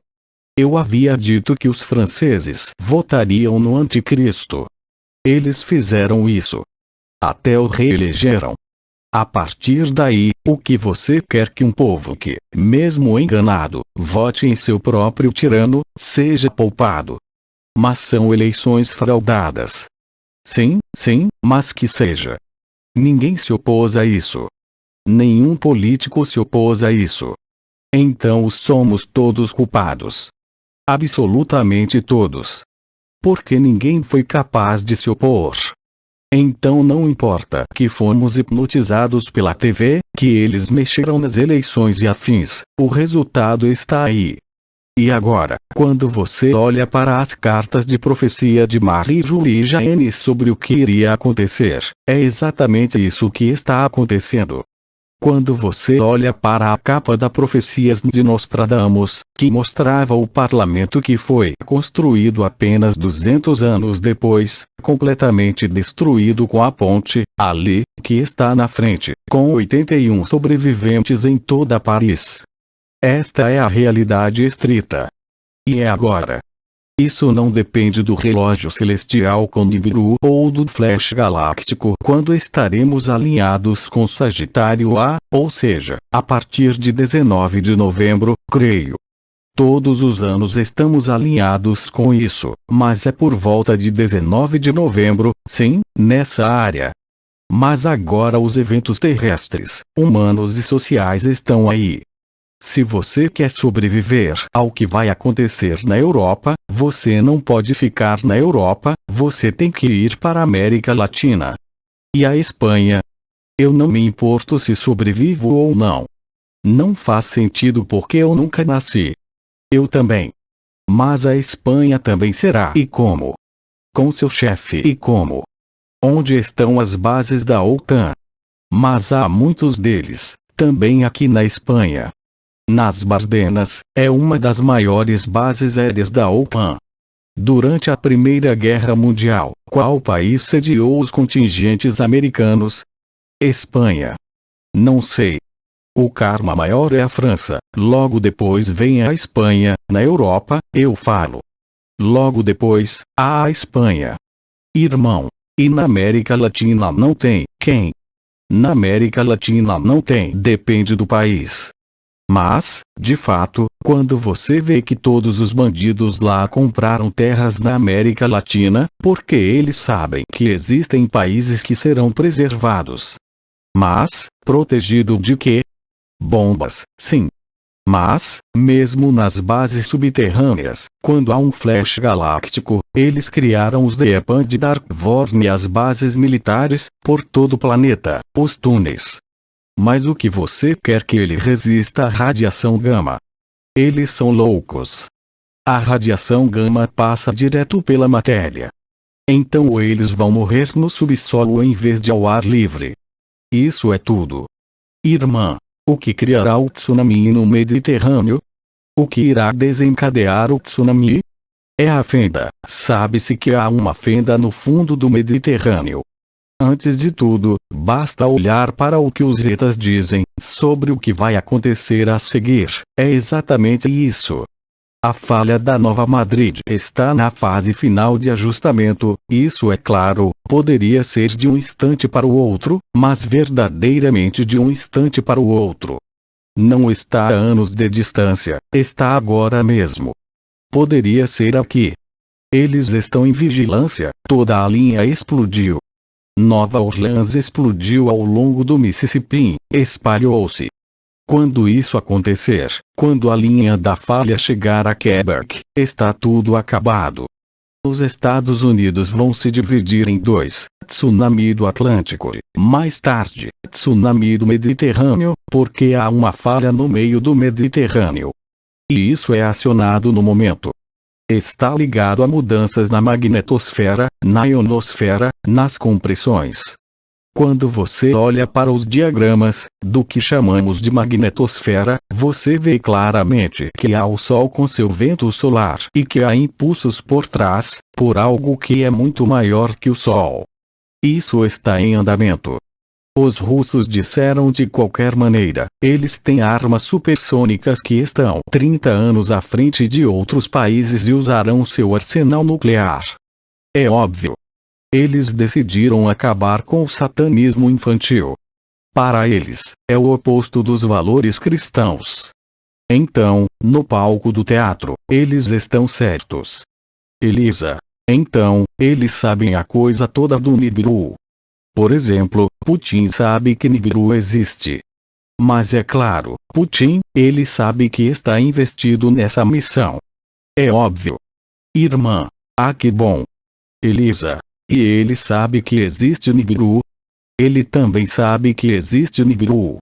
Eu havia dito que os franceses votariam no anticristo. Eles fizeram isso. Até o reelegeram. A partir daí, o que você quer que um povo que, mesmo enganado, vote em seu próprio tirano, seja poupado? Mas são eleições fraudadas. Sim, mas que seja. Ninguém se opôs a isso. Nenhum político se opôs a isso. Então somos todos culpados. Absolutamente todos. Porque ninguém foi capaz de se opor. Então não importa que fomos hipnotizados pela TV, que eles mexeram nas eleições e afins, o resultado está aí. E agora, quando você olha para as cartas de profecia de Marie-Julie Janes sobre o que iria acontecer, é exatamente isso que está acontecendo. Quando você olha para a capa da Profecias de Nostradamus, que mostrava o parlamento que foi construído apenas 200 anos depois, completamente destruído com a ponte, ali, que está na frente, com 81 sobreviventes em toda Paris. Esta é a realidade estrita. E é agora. Isso não depende do relógio celestial com Nibiru ou do flash galáctico quando estaremos alinhados com Sagitário A, ou seja, a partir de 19 de novembro, creio. Todos os anos estamos alinhados com isso, mas é por volta de 19 de novembro, sim, nessa área. Mas agora os eventos terrestres, humanos e sociais estão aí. Se você quer sobreviver ao que vai acontecer na Europa, você não pode ficar na Europa, você tem que ir para a América Latina. E a Espanha? Eu não me importo se sobrevivo ou não. Não faz sentido porque eu nunca nasci. Eu também. Mas a Espanha também será. E como? Com seu chefe. E como? Onde estão as bases da OTAN? Mas há muitos deles, também aqui na Espanha. Nas Bardenas, é uma das maiores bases aéreas da OTAN. Durante a Primeira Guerra Mundial, qual país sediou os contingentes americanos? Espanha. Não sei. O karma maior é a França, logo depois vem a Espanha, na Europa, eu falo. Logo depois, há a Espanha. Irmão. E na América Latina não tem, quem? Na América Latina não tem, depende do país. Mas, de fato, quando você vê que todos os bandidos lá compraram terras na América Latina, porque eles sabem que existem países que serão preservados. Mas, protegido de quê? Bombas, sim. Mas, mesmo nas bases subterrâneas, quando há um flash galáctico, eles criaram os Deepan de Darkvorn e as bases militares, por todo o planeta, os túneis. Mas o que você quer que ele resista à radiação gama? Eles são loucos. A radiação gama passa direto pela matéria. Então eles vão morrer no subsolo em vez de ao ar livre. Isso é tudo. Irmã, o que criará o tsunami no Mediterrâneo? O que irá desencadear o tsunami? É a fenda. Sabe-se que há uma fenda no fundo do Mediterrâneo. Antes de tudo, basta olhar para o que os Zetas dizem sobre o que vai acontecer a seguir. É exatamente isso. A falha da Nova Madrid está na fase final de ajustamento. Isso é claro, poderia ser de um instante para o outro, mas verdadeiramente de um instante para o outro. Não está a anos de distância, está agora mesmo. Poderia ser aqui. Eles estão em vigilância, toda a linha explodiu. Nova Orleans explodiu ao longo do Mississippi, espalhou-se. Quando isso acontecer, quando a linha da falha chegar a Quebec, está tudo acabado. Os Estados Unidos vão se dividir em dois: tsunami do Atlântico e, mais tarde, tsunami do Mediterrâneo, porque há uma falha no meio do Mediterrâneo. E isso é acionado no momento. Está ligado a mudanças na magnetosfera, na ionosfera, nas compressões. Quando você olha para os diagramas do que chamamos de magnetosfera, você vê claramente que há o Sol com seu vento solar e que há impulsos por trás, por algo que é muito maior que o Sol. Isso está em andamento. Os russos disseram de qualquer maneira, eles têm armas supersônicas que estão 30 anos à frente de outros países e usarão seu arsenal nuclear. É óbvio. Eles decidiram acabar com o satanismo infantil. Para eles, é o oposto dos valores cristãos. Então, no palco do teatro, eles estão certos. Elisa. Então, eles sabem a coisa toda do Nibiru. Por exemplo, Putin sabe que Nibiru existe. Mas é claro, Putin, ele sabe que está investido nessa missão. É óbvio. Irmã. Ah, que bom. Elisa. E ele sabe que existe Nibiru? Ele também sabe que existe Nibiru.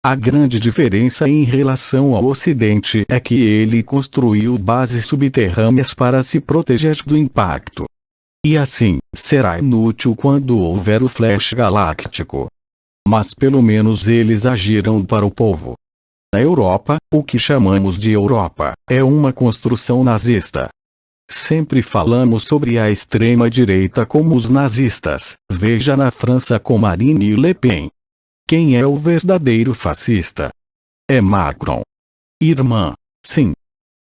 A grande diferença em relação ao Ocidente é que ele construiu bases subterrâneas para se proteger do impacto. E assim, será inútil quando houver o flash galáctico. Mas pelo menos eles agiram para o povo. Na Europa, o que chamamos de Europa, é uma construção nazista. Sempre falamos sobre a extrema-direita como os nazistas, veja na França com Marine e Le Pen. Quem é o verdadeiro fascista? É Macron. Irmã. Sim.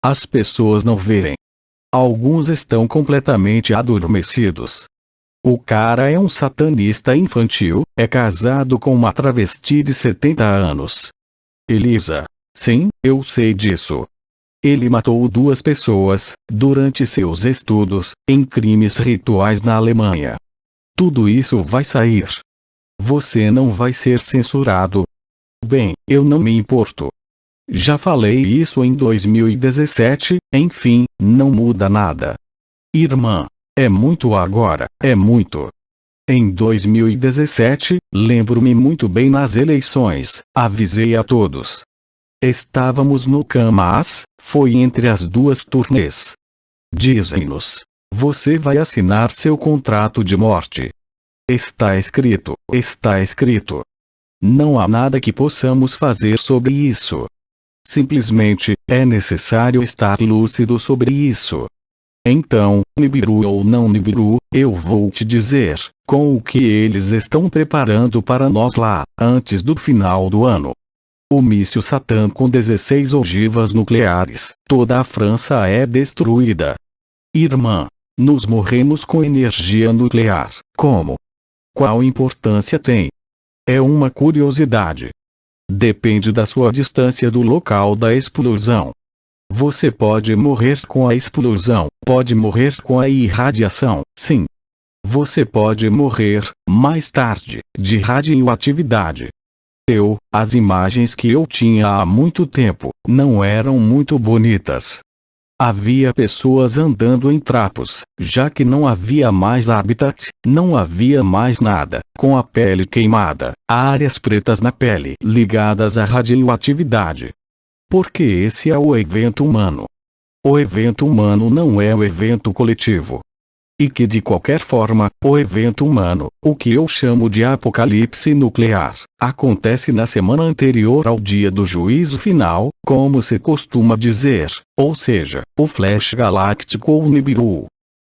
As pessoas não veem. Alguns estão completamente adormecidos. O cara é um satanista infantil, é casado com uma travesti de 70 anos. Elisa. Sim, eu sei disso. Ele matou 2 pessoas, durante seus estudos, em crimes rituais na Alemanha. Tudo isso vai sair. Você não vai ser censurado. Bem, eu não me importo. Já falei isso em 2017, enfim, não muda nada. Irmã. É muito agora, é muito. Em 2017, lembro-me muito bem nas eleições, avisei a todos. Estávamos no CAMAS, foi entre as 2 turnês. Dizem-nos: você vai assinar seu contrato de morte. Está escrito, está escrito. Não há nada que possamos fazer sobre isso. Simplesmente, é necessário estar lúcido sobre isso. Então, Nibiru ou não Nibiru, eu vou te dizer, com o que eles estão preparando para nós lá, antes do final do ano. O míssil Satã com 16 ogivas nucleares, toda a França é destruída. Irmã. Nos morremos com energia nuclear. Como? Qual importância tem? É uma curiosidade. Depende da sua distância do local da explosão. Você pode morrer com a explosão, pode morrer com a irradiação, sim. Você pode morrer, mais tarde, de radioatividade. As imagens que eu tinha há muito tempo, não eram muito bonitas. Havia pessoas andando em trapos, já que não havia mais habitat, não havia mais nada, com a pele queimada, áreas pretas na pele ligadas à radioatividade. Porque esse é o evento humano. O evento humano não é o evento coletivo. E que de qualquer forma, o evento humano, o que eu chamo de apocalipse nuclear, acontece na semana anterior ao dia do juízo final, como se costuma dizer, ou seja, o flash galáctico ou Nibiru.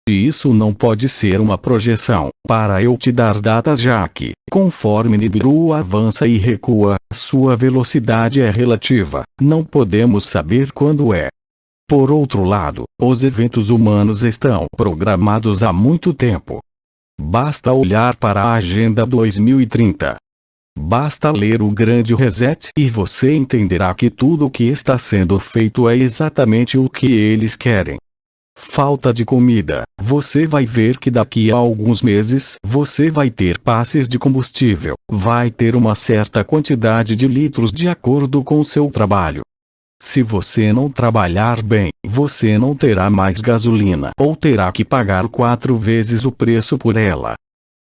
E isso não pode ser uma projeção, para eu te dar datas já que, conforme Nibiru avança e recua, sua velocidade é relativa, não podemos saber quando é. Por outro lado, os eventos humanos estão programados há muito tempo. Basta olhar para a Agenda 2030. Basta ler o Grande Reset e você entenderá que tudo o que está sendo feito é exatamente o que eles querem. Falta de comida, você vai ver que daqui a alguns meses você vai ter passes de combustível, vai ter uma certa quantidade de litros de acordo com seu trabalho. Se você não trabalhar bem, você não terá mais gasolina ou terá que pagar 4 vezes o preço por ela.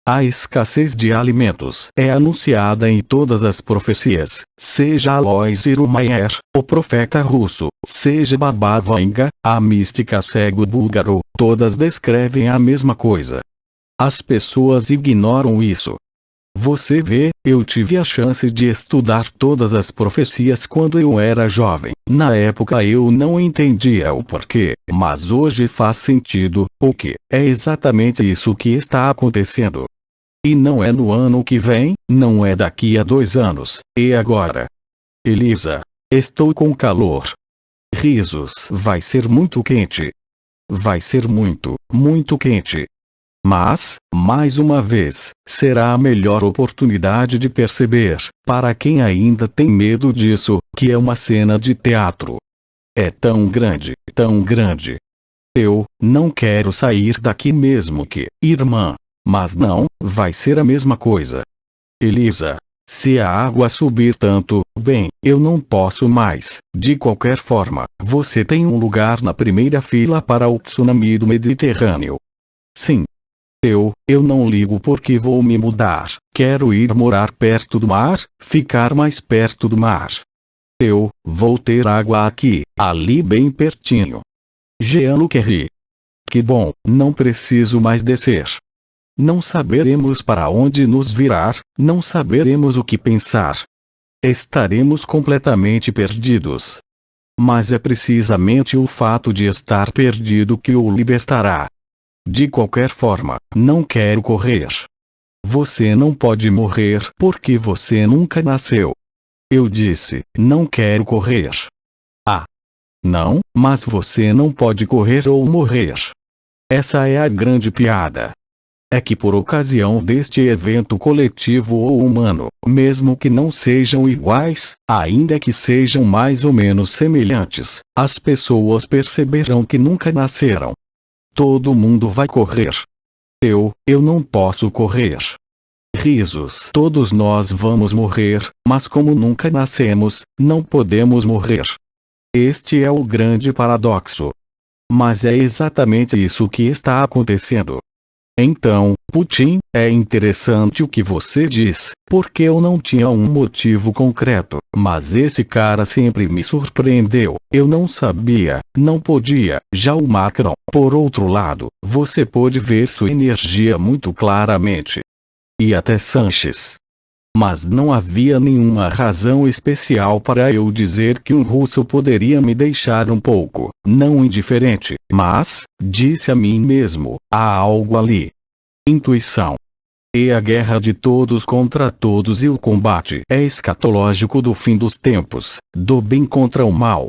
A escassez de alimentos é anunciada em todas as profecias, seja Alois Irumayer, o profeta russo, seja Baba Vanga, a mística cego-búlgaro, todas descrevem a mesma coisa. As pessoas ignoram isso. Você vê, eu tive a chance de estudar todas as profecias quando eu era jovem. Na época eu não entendia o porquê, mas hoje faz sentido, o que é exatamente isso que está acontecendo. E não é no ano que vem, não é daqui a 2 anos, e agora? Elisa, estou com calor. Risos, vai ser muito quente. Vai ser muito, muito quente. Mas, mais uma vez, será a melhor oportunidade de perceber, para quem ainda tem medo disso, que é uma cena de teatro. É tão grande, tão grande. Eu não quero sair daqui mesmo que, irmã. Mas não, vai ser a mesma coisa. Elisa, se a água subir tanto, bem, eu não posso mais. De qualquer forma, você tem um lugar na primeira fila para o tsunami do Mediterrâneo. Sim. Eu não ligo porque vou me mudar. Quero ir morar perto do mar, ficar mais perto do mar. Eu vou ter água aqui, ali bem pertinho. Jean-Luc ri. Que bom, não preciso mais descer. Não saberemos para onde nos virar, não saberemos o que pensar. Estaremos completamente perdidos. Mas é precisamente o fato de estar perdido que o libertará. De qualquer forma, não quero correr. Você não pode morrer porque você nunca nasceu. Eu disse, não quero correr. Ah. Não, mas você não pode correr ou morrer. Essa é a grande piada. É que por ocasião deste evento coletivo ou humano, mesmo que não sejam iguais, ainda que sejam mais ou menos semelhantes, as pessoas perceberão que nunca nasceram. Todo mundo vai correr. Eu não posso correr. Risos. Todos nós vamos morrer, mas como nunca nascemos, não podemos morrer. Este é o grande paradoxo. Mas é exatamente isso que está acontecendo. Então, Putin, é interessante o que você diz, porque eu não tinha um motivo concreto, mas esse cara sempre me surpreendeu, eu não sabia, não podia. Já o Macron, por outro lado, você pôde ver sua energia muito claramente. E até Sanches. Mas não havia nenhuma razão especial para eu dizer que um russo poderia me deixar um pouco, não indiferente, mas, disse a mim mesmo, há algo ali. Intuição. E a guerra de todos contra todos e o combate é escatológico do fim dos tempos, do bem contra o mal.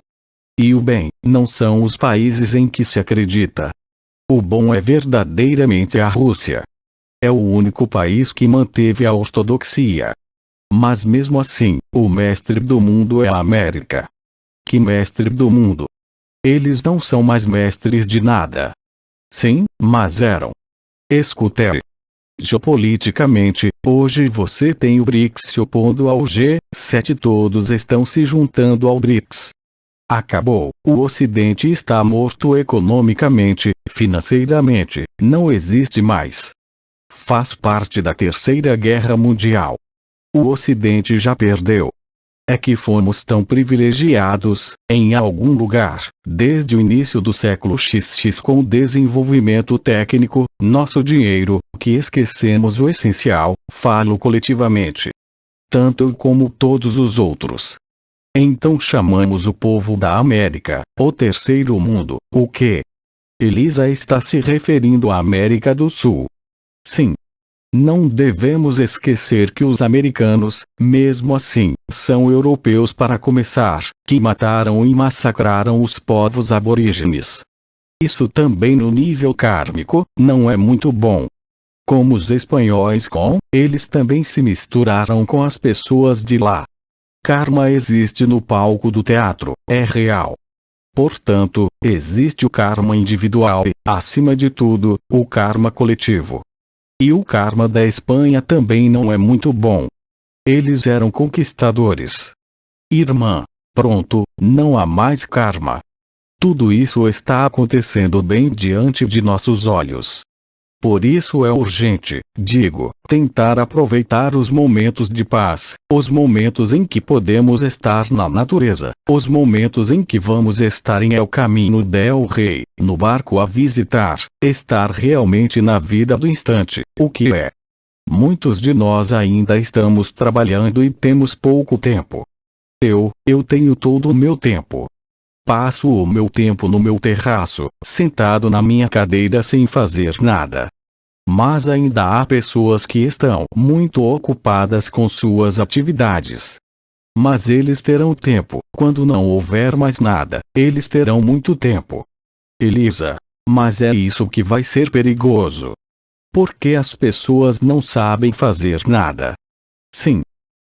E o bem, não são os países em que se acredita. O bom é verdadeiramente a Rússia. É o único país que manteve a ortodoxia. Mas mesmo assim, o mestre do mundo é a América. Que mestre do mundo? Eles não são mais mestres de nada. Sim, mas eram. Escute. Geopoliticamente, hoje você tem o BRICS se opondo ao G7, todos estão se juntando ao BRICS. Acabou, o Ocidente está morto economicamente, financeiramente, não existe mais. Faz parte da Terceira Guerra Mundial. O Ocidente já perdeu. É que fomos tão privilegiados, em algum lugar, desde o início do século XX com o desenvolvimento técnico, nosso dinheiro, que esquecemos o essencial, falo coletivamente. Tanto eu como todos os outros. Então chamamos o povo da América, o terceiro mundo, o quê? Elisa está se referindo à América do Sul. Sim. Não devemos esquecer que os americanos, mesmo assim, são europeus para começar, que mataram e massacraram os povos aborígenes. Isso também no nível kármico, não é muito bom. Como os espanhóis eles também se misturaram com as pessoas de lá. Karma existe no palco do teatro, é real. Portanto, existe o karma individual e, acima de tudo, o karma coletivo. E o karma da Espanha também não é muito bom. Eles eram conquistadores. Irmã, Pronto, não há mais karma. Tudo isso está acontecendo bem diante de nossos olhos. Por isso é urgente, digo, tentar aproveitar os momentos de paz, os momentos em que podemos estar na natureza, os momentos em que vamos estar em El Caminho del Rei, no barco a visitar, estar realmente na vida do instante, o que é. Muitos de nós ainda estamos trabalhando e temos pouco tempo. Eu tenho todo o meu tempo. Passo o meu tempo no meu terraço, sentado na minha cadeira sem fazer nada. Mas ainda há pessoas que estão muito ocupadas com suas atividades. Mas eles terão tempo, quando não houver mais nada, eles terão muito tempo. Elisa, mas é isso que vai ser perigoso. Porque as pessoas não sabem fazer nada. Sim.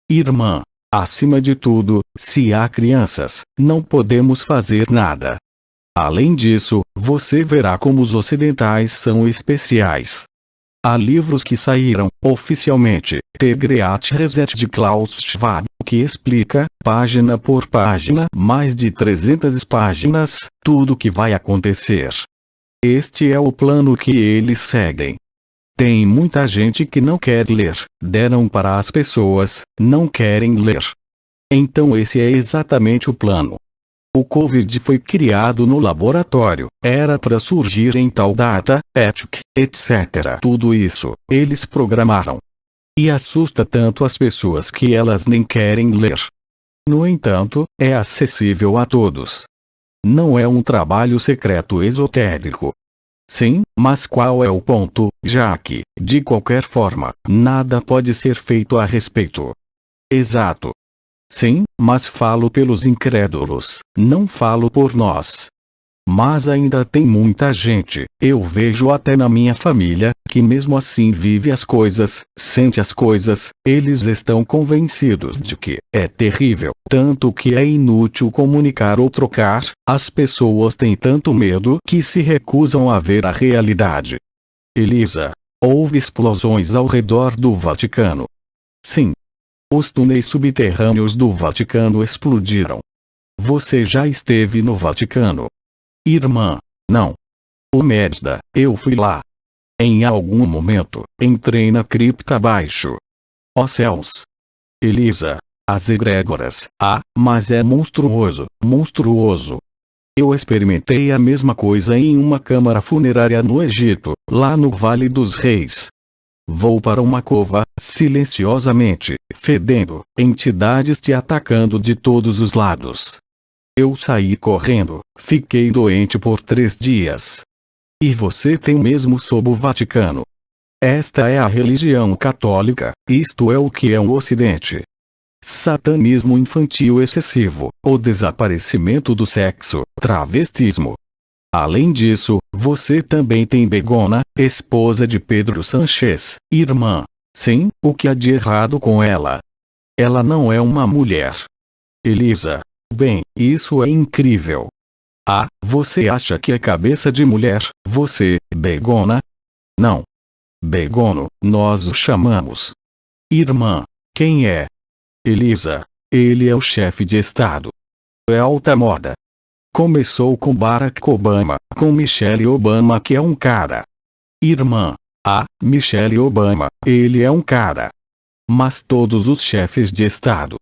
Irmã, acima de tudo, se há crianças, não podemos fazer nada. Além disso, você verá como os ocidentais são especiais. Há livros que saíram, oficialmente, The Great Reset de Klaus Schwab, que explica, página por página, mais de 300 páginas, tudo o que vai acontecer. Este é o plano que eles seguem. Tem muita gente que não quer ler, deram para as pessoas, não querem ler. Então esse é exatamente o plano. O Covid foi criado no laboratório, era para surgir em tal data, ética, etc. Tudo isso, eles programaram. E assusta tanto as pessoas que elas nem querem ler. No entanto, é acessível a todos. Não é um trabalho secreto esotérico. Sim, mas qual é o ponto, já que, de qualquer forma, nada pode ser feito a respeito? Exato. Sim, mas falo pelos incrédulos, não falo por nós. Mas ainda tem muita gente, eu vejo até na minha família, que mesmo assim vive as coisas, sente as coisas, eles estão convencidos de que é terrível, tanto que é inútil comunicar ou trocar, as pessoas têm tanto medo que se recusam a ver a realidade. Elisa, houve explosões ao redor do Vaticano. Sim. Os túneis subterrâneos do Vaticano explodiram. Você já esteve no Vaticano? Irmã, não. Oh merda, eu fui lá. Em algum momento, entrei na cripta abaixo. Ó céus! Elisa, as egrégoras, mas é monstruoso, monstruoso. Eu experimentei a mesma coisa em uma câmara funerária no Egito, lá no Vale dos Reis. Vou para uma cova, silenciosamente, fedendo, entidades te atacando de todos os lados. Eu saí correndo, fiquei doente por 3 dias. E você tem mesmo sob o Vaticano. Esta é a religião católica, isto é o que é o Ocidente. Satanismo infantil excessivo, o desaparecimento do sexo, travestismo. Além disso, você também tem Begona, esposa de Pedro Sánchez, irmã. Sim, o que há de errado com ela? Ela não é uma mulher. Elisa. Bem, isso é incrível. Você acha que é cabeça de mulher, você, Begona? Não. Begono, nós o chamamos. Irmã. Quem é? Elisa. Ele é o chefe de Estado. É alta moda. Começou com Barack Obama, com Michelle Obama que é um cara. Irmã. Michelle Obama, ele é um cara. Mas todos os chefes de Estado.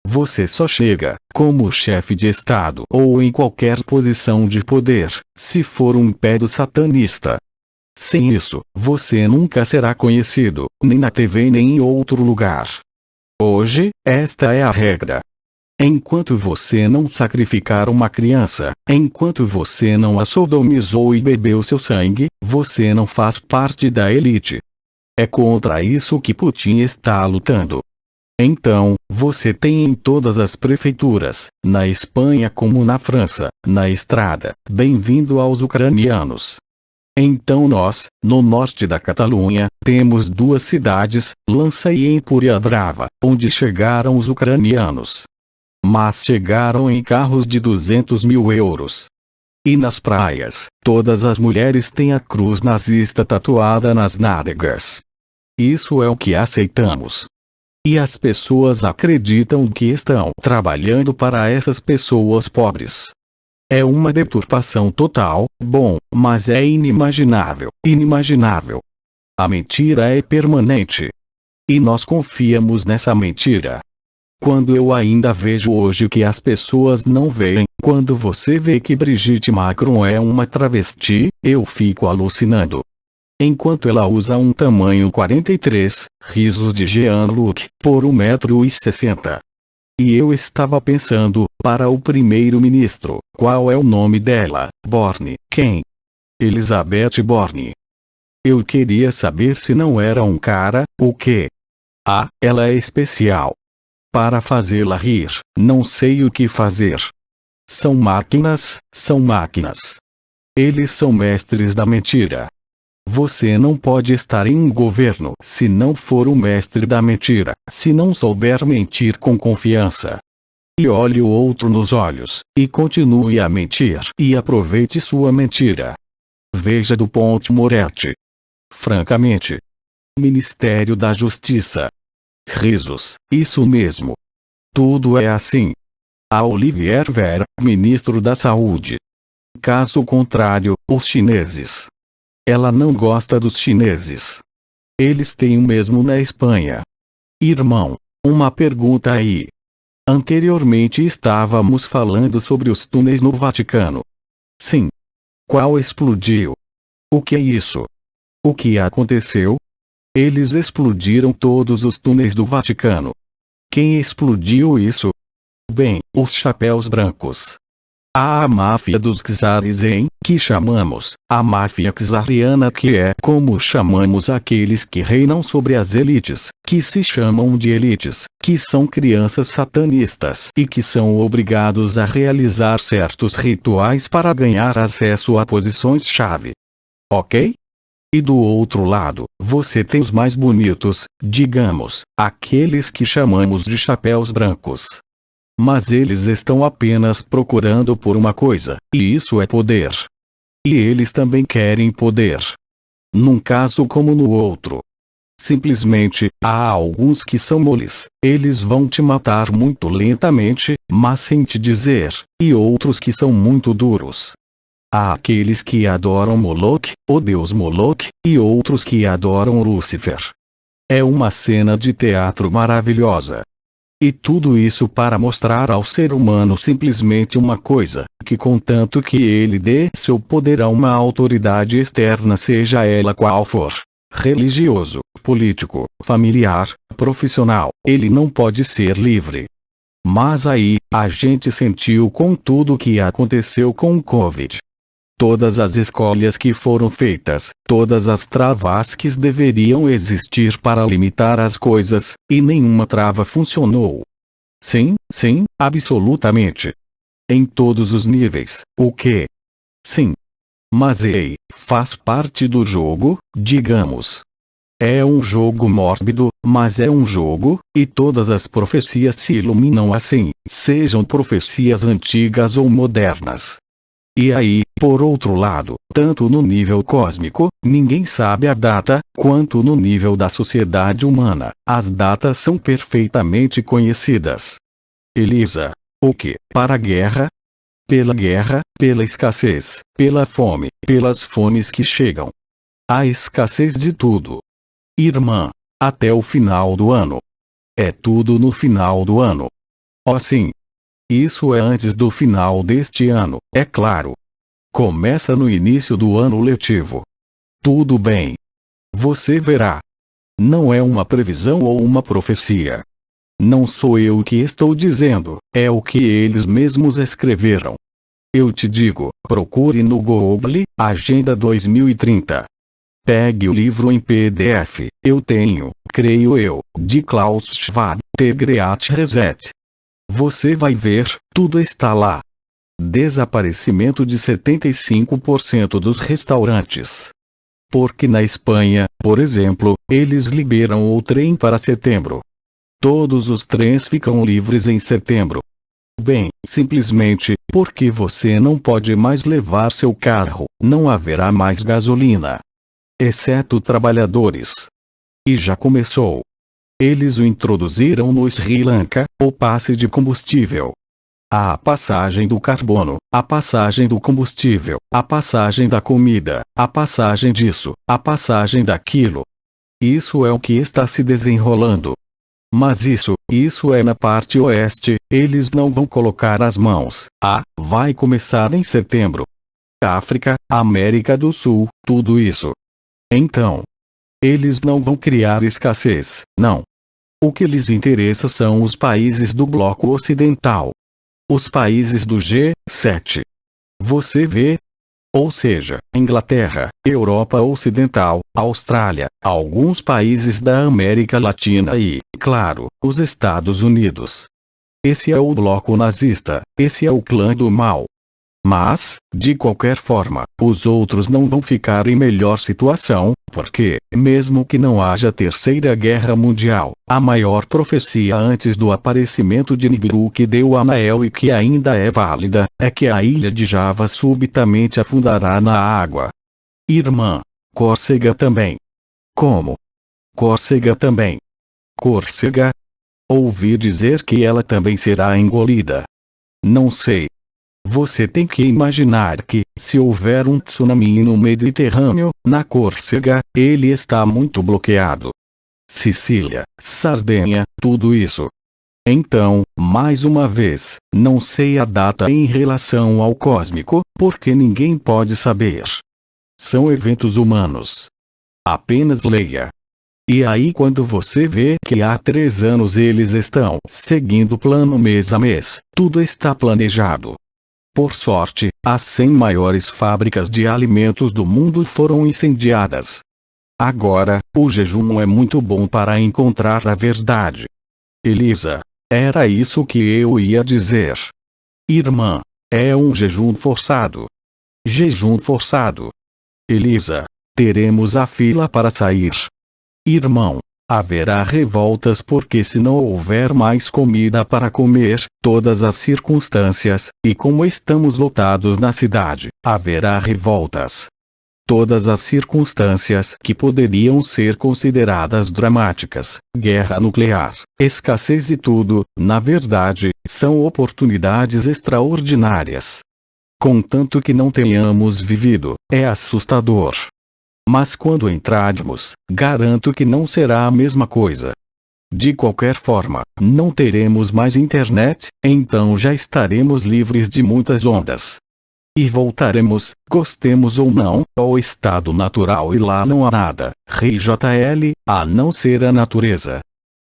Você só chega, como chefe de Estado ou em qualquer posição de poder, se for um império satanista. Sem isso, você nunca será conhecido, nem na TV nem em outro lugar. Hoje, esta é a regra. Enquanto você não sacrificar uma criança, enquanto você não a sodomizou e bebeu seu sangue, você não faz parte da elite. É contra isso que Putin está lutando. Então, você tem em todas as prefeituras, na Espanha como na França, na estrada, bem-vindo aos ucranianos. Então nós, no norte da Catalunha, temos 2 cidades, Lança e Empúria Brava, onde chegaram os ucranianos. Mas chegaram em carros de 200 mil euros. E nas praias, todas as mulheres têm a cruz nazista tatuada nas nádegas. Isso é o que aceitamos. E as pessoas acreditam que estão trabalhando para essas pessoas pobres. É uma deturpação total, bom, mas é inimaginável, inimaginável. A mentira é permanente. E nós confiamos nessa mentira. Quando eu ainda vejo hoje que as pessoas não veem, quando você vê que Brigitte Macron é uma travesti, eu fico alucinando. Enquanto ela usa um tamanho 43, risos de Jean-Luc, por 1,60 m. E eu estava pensando, para o primeiro-ministro, qual é o nome dela? Borne. Quem? Elizabeth Borne. Eu queria saber se não era um cara, o quê? Ah, ela é especial. Para fazê-la rir, não sei o que fazer. São máquinas, são máquinas. Eles são mestres da mentira. Você não pode estar em um governo se não for o mestre da mentira, se não souber mentir com confiança. E olhe o outro nos olhos, e continue a mentir, e aproveite sua mentira. Veja Dupont Moretti. Francamente. Ministério da Justiça. Risos, isso mesmo. Tudo é assim. A Olivier Véran, ministro da Saúde. Caso contrário, os chineses. Ela não gosta dos chineses. Eles têm o mesmo na Espanha. Irmão, uma pergunta aí. Anteriormente estávamos falando sobre os túneis no Vaticano. Sim. Qual explodiu? O que é isso? O que aconteceu? Eles explodiram todos os túneis do Vaticano. Quem explodiu isso? Bem, os chapéus brancos. A máfia dos czares que chamamos, a máfia czariana, que é como chamamos aqueles que reinam sobre as elites, que se chamam de elites, que são crianças satanistas e que são obrigados a realizar certos rituais para ganhar acesso a posições-chave. Ok? E do outro lado, você tem os mais bonitos, digamos, aqueles que chamamos de chapéus brancos. Mas eles estão apenas procurando por uma coisa, e isso é poder. E eles também querem poder. Num caso como no outro. Simplesmente, há alguns que são moles, eles vão te matar muito lentamente, mas sem te dizer, e outros que são muito duros. Há aqueles que adoram Moloch, o deus Moloch, e outros que adoram Lúcifer. É uma cena de teatro maravilhosa. E tudo isso para mostrar ao ser humano simplesmente uma coisa, que contanto que ele dê seu poder a uma autoridade externa, seja ela qual for, religioso, político, familiar, profissional, ele não pode ser livre. Mas aí, a gente sentiu com tudo o que aconteceu com o Covid. Todas as escolhas que foram feitas, todas as travas que deveriam existir para limitar as coisas, e nenhuma trava funcionou. Sim, sim, absolutamente. Em todos os níveis, o quê? Sim. Mas ei, faz parte do jogo, digamos. É um jogo mórbido, mas é um jogo, e todas as profecias se iluminam assim, sejam profecias antigas ou modernas. E aí, por outro lado, tanto no nível cósmico, ninguém sabe a data, quanto no nível da sociedade humana, as datas são perfeitamente conhecidas. Elisa. O que? Para a guerra? Guerra, pela escassez, pela fome, pelas fomes que chegam. A escassez de tudo. Irmã. Até o final do ano. É tudo no final do ano. Oh sim. Isso é antes do final deste ano, é claro. Começa no início do ano letivo. Tudo bem. Você verá. Não é uma previsão ou uma profecia. Não sou eu que estou dizendo, é o que eles mesmos escreveram. Eu te digo, procure no Google, Agenda 2030. Pegue o livro em PDF, eu tenho, creio eu, de Klaus Schwab, The Great Reset. Você vai ver, tudo está lá. Desaparecimento de 75% dos restaurantes. Porque na Espanha, por exemplo, eles liberam o trem para setembro. Todos os trens ficam livres em setembro. Bem, simplesmente, porque você não pode mais levar seu carro, não haverá mais gasolina. Exceto trabalhadores. E já começou. Eles o introduziram no Sri Lanka, o passe de combustível. A passagem do carbono, a passagem do combustível, a passagem da comida, a passagem disso, a passagem daquilo. Isso é o que está se desenrolando. Mas isso é na parte oeste, eles não vão colocar as mãos. Vai começar em setembro. África, América do Sul, tudo isso. Então, eles não vão criar escassez, não. O que lhes interessa são os países do bloco ocidental. Os países do G7. Você vê? Ou seja, Inglaterra, Europa Ocidental, Austrália, alguns países da América Latina e, claro, os Estados Unidos. Esse é o bloco nazista, esse é o clã do mal. Mas, de qualquer forma, os outros não vão ficar em melhor situação, porque, mesmo que não haja Terceira Guerra Mundial, a maior profecia antes do aparecimento de Nibiru que deu a Nael e que ainda é válida, é que a ilha de Java subitamente afundará na água. Irmã, Córcega também. Como? Córcega também. Córcega? Ouvi dizer que ela também será engolida. Não sei. Você tem que imaginar que, se houver um tsunami no Mediterrâneo, na Córcega, ele está muito bloqueado. Sicília, Sardenha, tudo isso. Então, mais uma vez, não sei a data em relação ao cósmico, porque ninguém pode saber. São eventos humanos. Apenas leia. E aí quando você vê que há 3 anos eles estão seguindo o plano mês a mês, tudo está planejado. Por sorte, as 100 maiores fábricas de alimentos do mundo foram incendiadas. Agora, o jejum é muito bom para encontrar a verdade. Elisa, era isso que eu ia dizer. Irmã, é um jejum forçado. Jejum forçado. Elisa, teremos a fila para sair. Irmão, haverá revoltas porque se não houver mais comida para comer, todas as circunstâncias, e como estamos lotados na cidade, haverá revoltas. Todas as circunstâncias que poderiam ser consideradas dramáticas, guerra nuclear, escassez e tudo, na verdade, são oportunidades extraordinárias. Contanto que não tenhamos vivido, é assustador. Mas quando entrarmos, garanto que não será a mesma coisa. De qualquer forma, não teremos mais internet, então já estaremos livres de muitas ondas. E voltaremos, gostemos ou não, ao estado natural e lá não há nada, Rei JL, a não ser a natureza.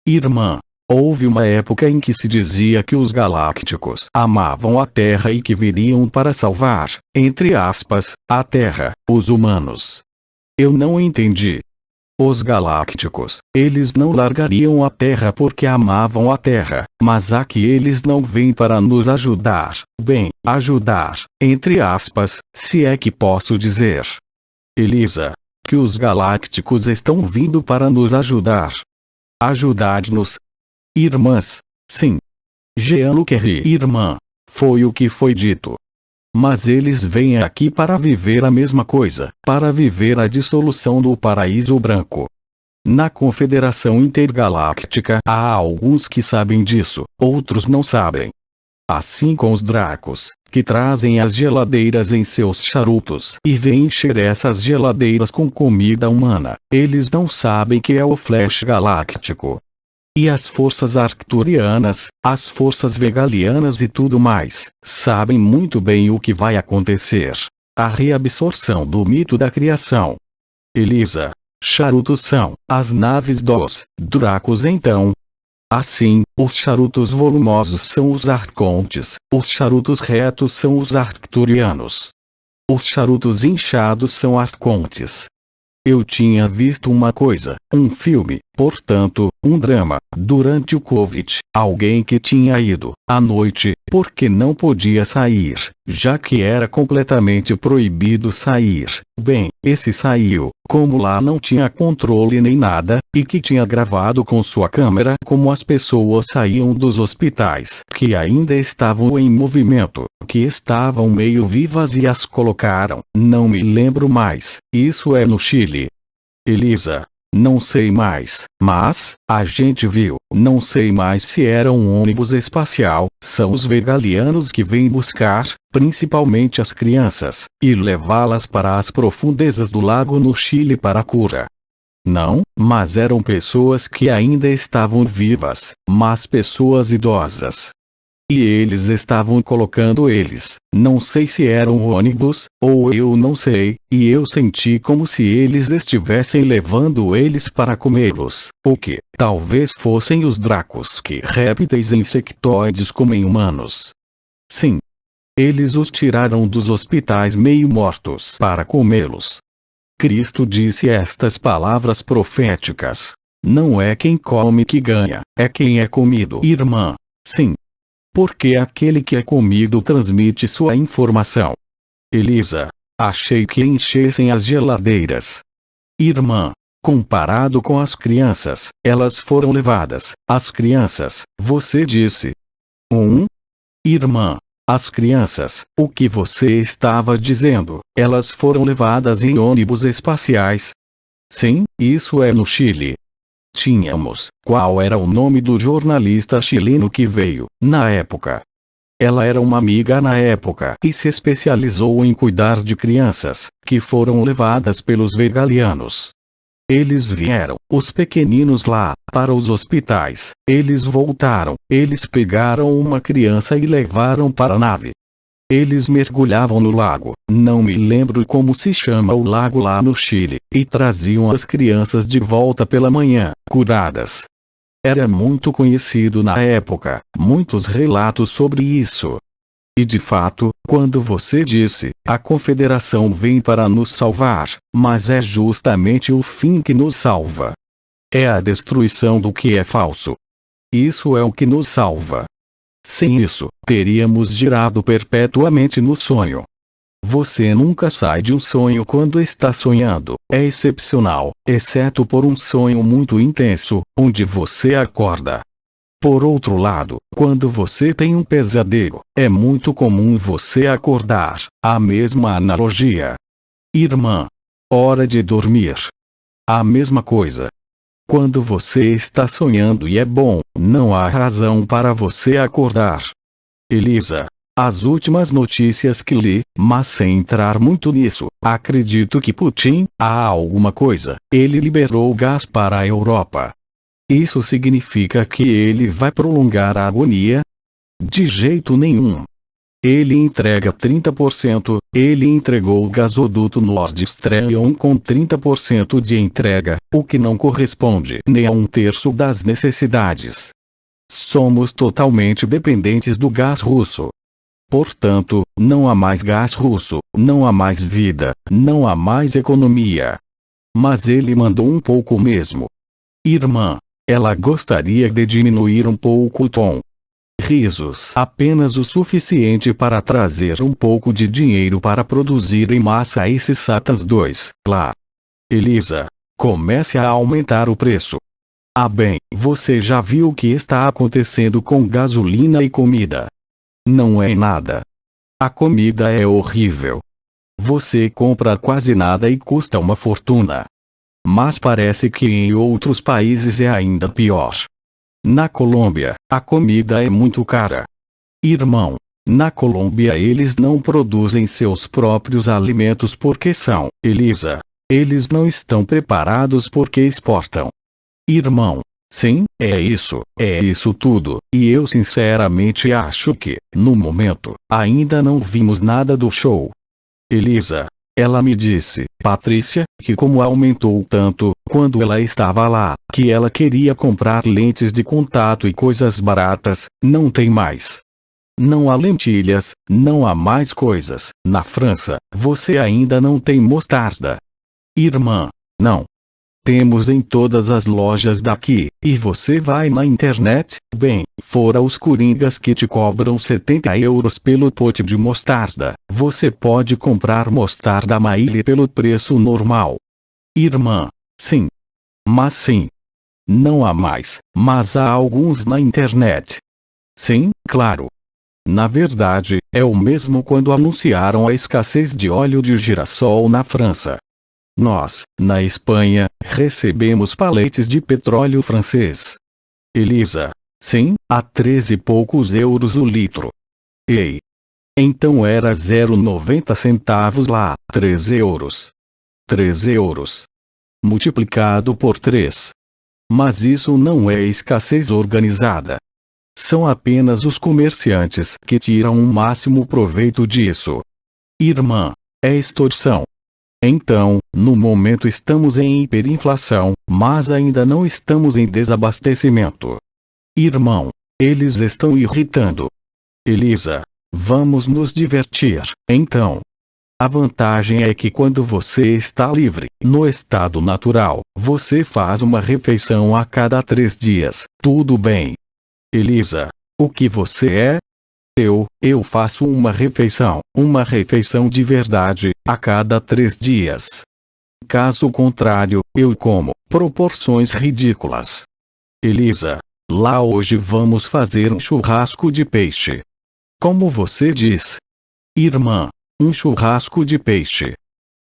Irmã, houve uma época em que se dizia que os galácticos amavam a Terra e que viriam para salvar, entre aspas, a Terra, os humanos. Eu não entendi. Os galácticos, eles não largariam a Terra porque amavam a Terra, mas aqui eles não vêm para nos ajudar, bem, ajudar, entre aspas, se é que posso dizer. Elisa, que os galácticos estão vindo para nos ajudar. Ajudar-nos. Irmãs, sim. Jean-Luc Henry, irmã, foi o que foi dito. Mas eles vêm aqui para viver a mesma coisa, para viver a dissolução do paraíso branco. Na Confederação Intergaláctica há alguns que sabem disso, outros não sabem. Assim com os Dracos, que trazem as geladeiras em seus charutos e vêm encher essas geladeiras com comida humana, eles não sabem que é o Flash Galáctico. E as forças arcturianas, as forças vegalianas e tudo mais, sabem muito bem o que vai acontecer. A reabsorção do mito da criação. Elisa, charutos são as naves dos Dracos então. Assim, os charutos volumosos são os arcontes, os charutos retos são os arcturianos. Os charutos inchados são arcontes. Eu tinha visto uma coisa, um filme, portanto, um drama, durante o Covid, alguém que tinha ido, à noite, porque não podia sair, já que era completamente proibido sair. Bem, esse saiu, como lá não tinha controle nem nada, e que tinha gravado com sua câmera como as pessoas saíam dos hospitais, que ainda estavam em movimento, que estavam meio vivas e as colocaram, não me lembro mais, isso é no Chile. Elisa, Não sei mais, mas a gente viu. Não sei mais se era um ônibus espacial. São os vegalianos que vêm buscar, principalmente as crianças, e levá-las para as profundezas do lago no Chile para a cura. Não, mas eram pessoas que ainda estavam vivas, mas pessoas idosas. E eles estavam colocando eles, não sei se era um ônibus, ou eu não sei, e eu senti como se eles estivessem levando eles para comê-los, o que, talvez fossem os dracos que répteis insectoides comem humanos. Sim. Eles os tiraram dos hospitais meio mortos para comê-los. Cristo disse estas palavras proféticas. Não é quem come que ganha, é quem é comido. Irmã. Sim. Porque aquele que é comido transmite sua informação. Elisa. Achei que enchessem as geladeiras. Irmã. Comparado com as crianças, elas foram levadas. As crianças, você disse. Irmã. As crianças, o que você estava dizendo, elas foram levadas em ônibus espaciais? Sim, isso é no Chile. Tínhamos, qual era o nome do jornalista chileno que veio, na época? Ela era uma amiga na época e se especializou em cuidar de crianças, que foram levadas pelos vegalianos. Eles vieram, os pequeninos lá, para os hospitais, eles voltaram, eles pegaram uma criança e levaram para a nave. Eles mergulhavam no lago, não me lembro como se chama o lago lá no Chile, e traziam as crianças de volta pela manhã, curadas. Era muito conhecido na época, muitos relatos sobre isso. E de fato, quando você disse, a confederação vem para nos salvar, mas é justamente o fim que nos salva. É a destruição do que é falso. Isso é o que nos salva. Sem isso, teríamos girado perpetuamente no sonho. Você nunca sai de um sonho quando está sonhando, é excepcional, exceto por um sonho muito intenso, onde você acorda. Por outro lado, quando você tem um pesadelo, é muito comum você acordar, a mesma analogia. Irmã. Hora de dormir. A mesma coisa. Quando você está sonhando e é bom, não há razão para você acordar. Elisa. As últimas notícias que li, mas sem entrar muito nisso, acredito que Putin, há alguma coisa, ele liberou gás para a Europa. Isso significa que ele vai prolongar a agonia? De jeito nenhum. Ele entrega 30%, ele entregou o gasoduto Nord Stream com 30% de entrega, o que não corresponde nem a 1/3 das necessidades. Somos totalmente dependentes do gás russo. Portanto, não há mais gás russo, não há mais vida, não há mais economia. Mas ele mandou um pouco mesmo. Irmã. Ela gostaria de diminuir um pouco o tom. Risos. Apenas o suficiente para trazer um pouco de dinheiro para produzir em massa esses Satas 2, lá. Elisa. Comece a aumentar o preço. Ah bem, você já viu o que está acontecendo com gasolina e comida? Não é nada. A comida é horrível. Você compra quase nada e custa uma fortuna. Mas parece que em outros países é ainda pior. Na Colômbia, a comida é muito cara. Irmão, na Colômbia eles não produzem seus próprios alimentos porque são, Elisa. Eles não estão preparados porque exportam. Irmão, sim, é isso tudo, e eu sinceramente acho que, no momento, ainda não vimos nada do show. Elisa. Ela me disse, Patrícia, que como aumentou tanto, quando ela estava lá, que ela queria comprar lentes de contato e coisas baratas, não tem mais. Não há lentilhas, não há mais coisas. Na França, você ainda não tem mostarda. Irmã. Não. Temos em todas as lojas daqui, e você vai na internet, bem, fora os coringas que te cobram 70 euros pelo pote de mostarda, você pode comprar mostarda Maille pelo preço normal. Irmã. Sim. Mas sim. Não há mais, mas há alguns na internet. Sim, claro. Na verdade, é o mesmo quando anunciaram a escassez de óleo de girassol na França. Nós, na Espanha, recebemos paletes de petróleo francês. Elisa. Sim, a 13 e poucos euros o litro. Ei. Então era 0,90 centavos lá, 3 euros. 3 euros. Multiplicado por 3. Mas isso não é escassez organizada. São apenas os comerciantes que tiram o máximo proveito disso. Irmã, é extorsão. Então, no momento estamos em hiperinflação, mas ainda não estamos em desabastecimento. Irmão, eles estão irritando. Elisa, vamos nos divertir, então. A vantagem é que quando você está livre, no estado natural, você faz uma refeição a cada 3 dias, tudo bem. Elisa, o que você é? Eu faço uma refeição de verdade, a cada 3 dias. Caso contrário, eu como proporções ridículas. Elisa, lá hoje vamos fazer um churrasco de peixe. Como você diz? Irmã, um churrasco de peixe.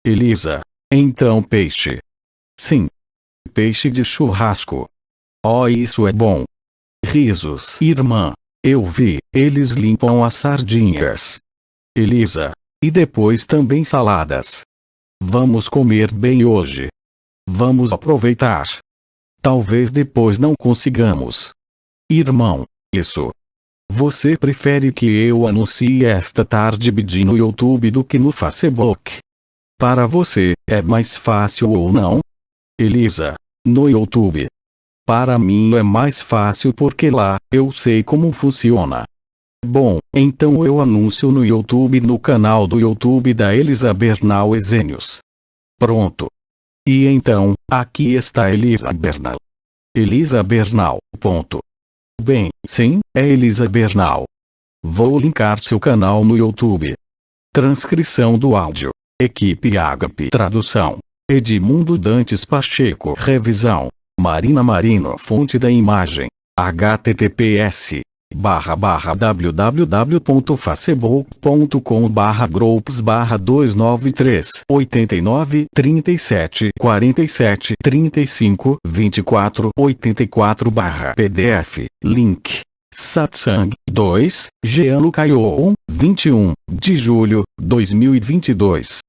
Elisa, então peixe. Sim. Peixe de churrasco. Oh, isso é bom. Risos. Irmã, eu vi, eles limpam as sardinhas. Elisa, e depois também saladas. Vamos comer bem hoje. Vamos aproveitar. Talvez depois não consigamos. Irmão, isso. Você prefere que eu anuncie esta tarde BD no YouTube do que no Facebook? Para você, é mais fácil ou não? Elisa, no YouTube. Para mim é mais fácil porque lá, eu sei como funciona. Bom, então eu anuncio no YouTube no canal do YouTube da Elisa Bernal Ezenius. Pronto. E então, aqui está Elisa Bernal. Elisa Bernal, ponto. Bem, sim, é Elisa Bernal. Vou linkar seu canal no YouTube. Transcrição do áudio. Equipe Ágape. Tradução. Edmundo Dantes Pacheco. Revisão. Marina Marino. Fonte da imagem. https://www.facebook.com/groups/293 89 37 47 35 24 84/pdf link Satsang 2 Jean Caio 21 de julho 2022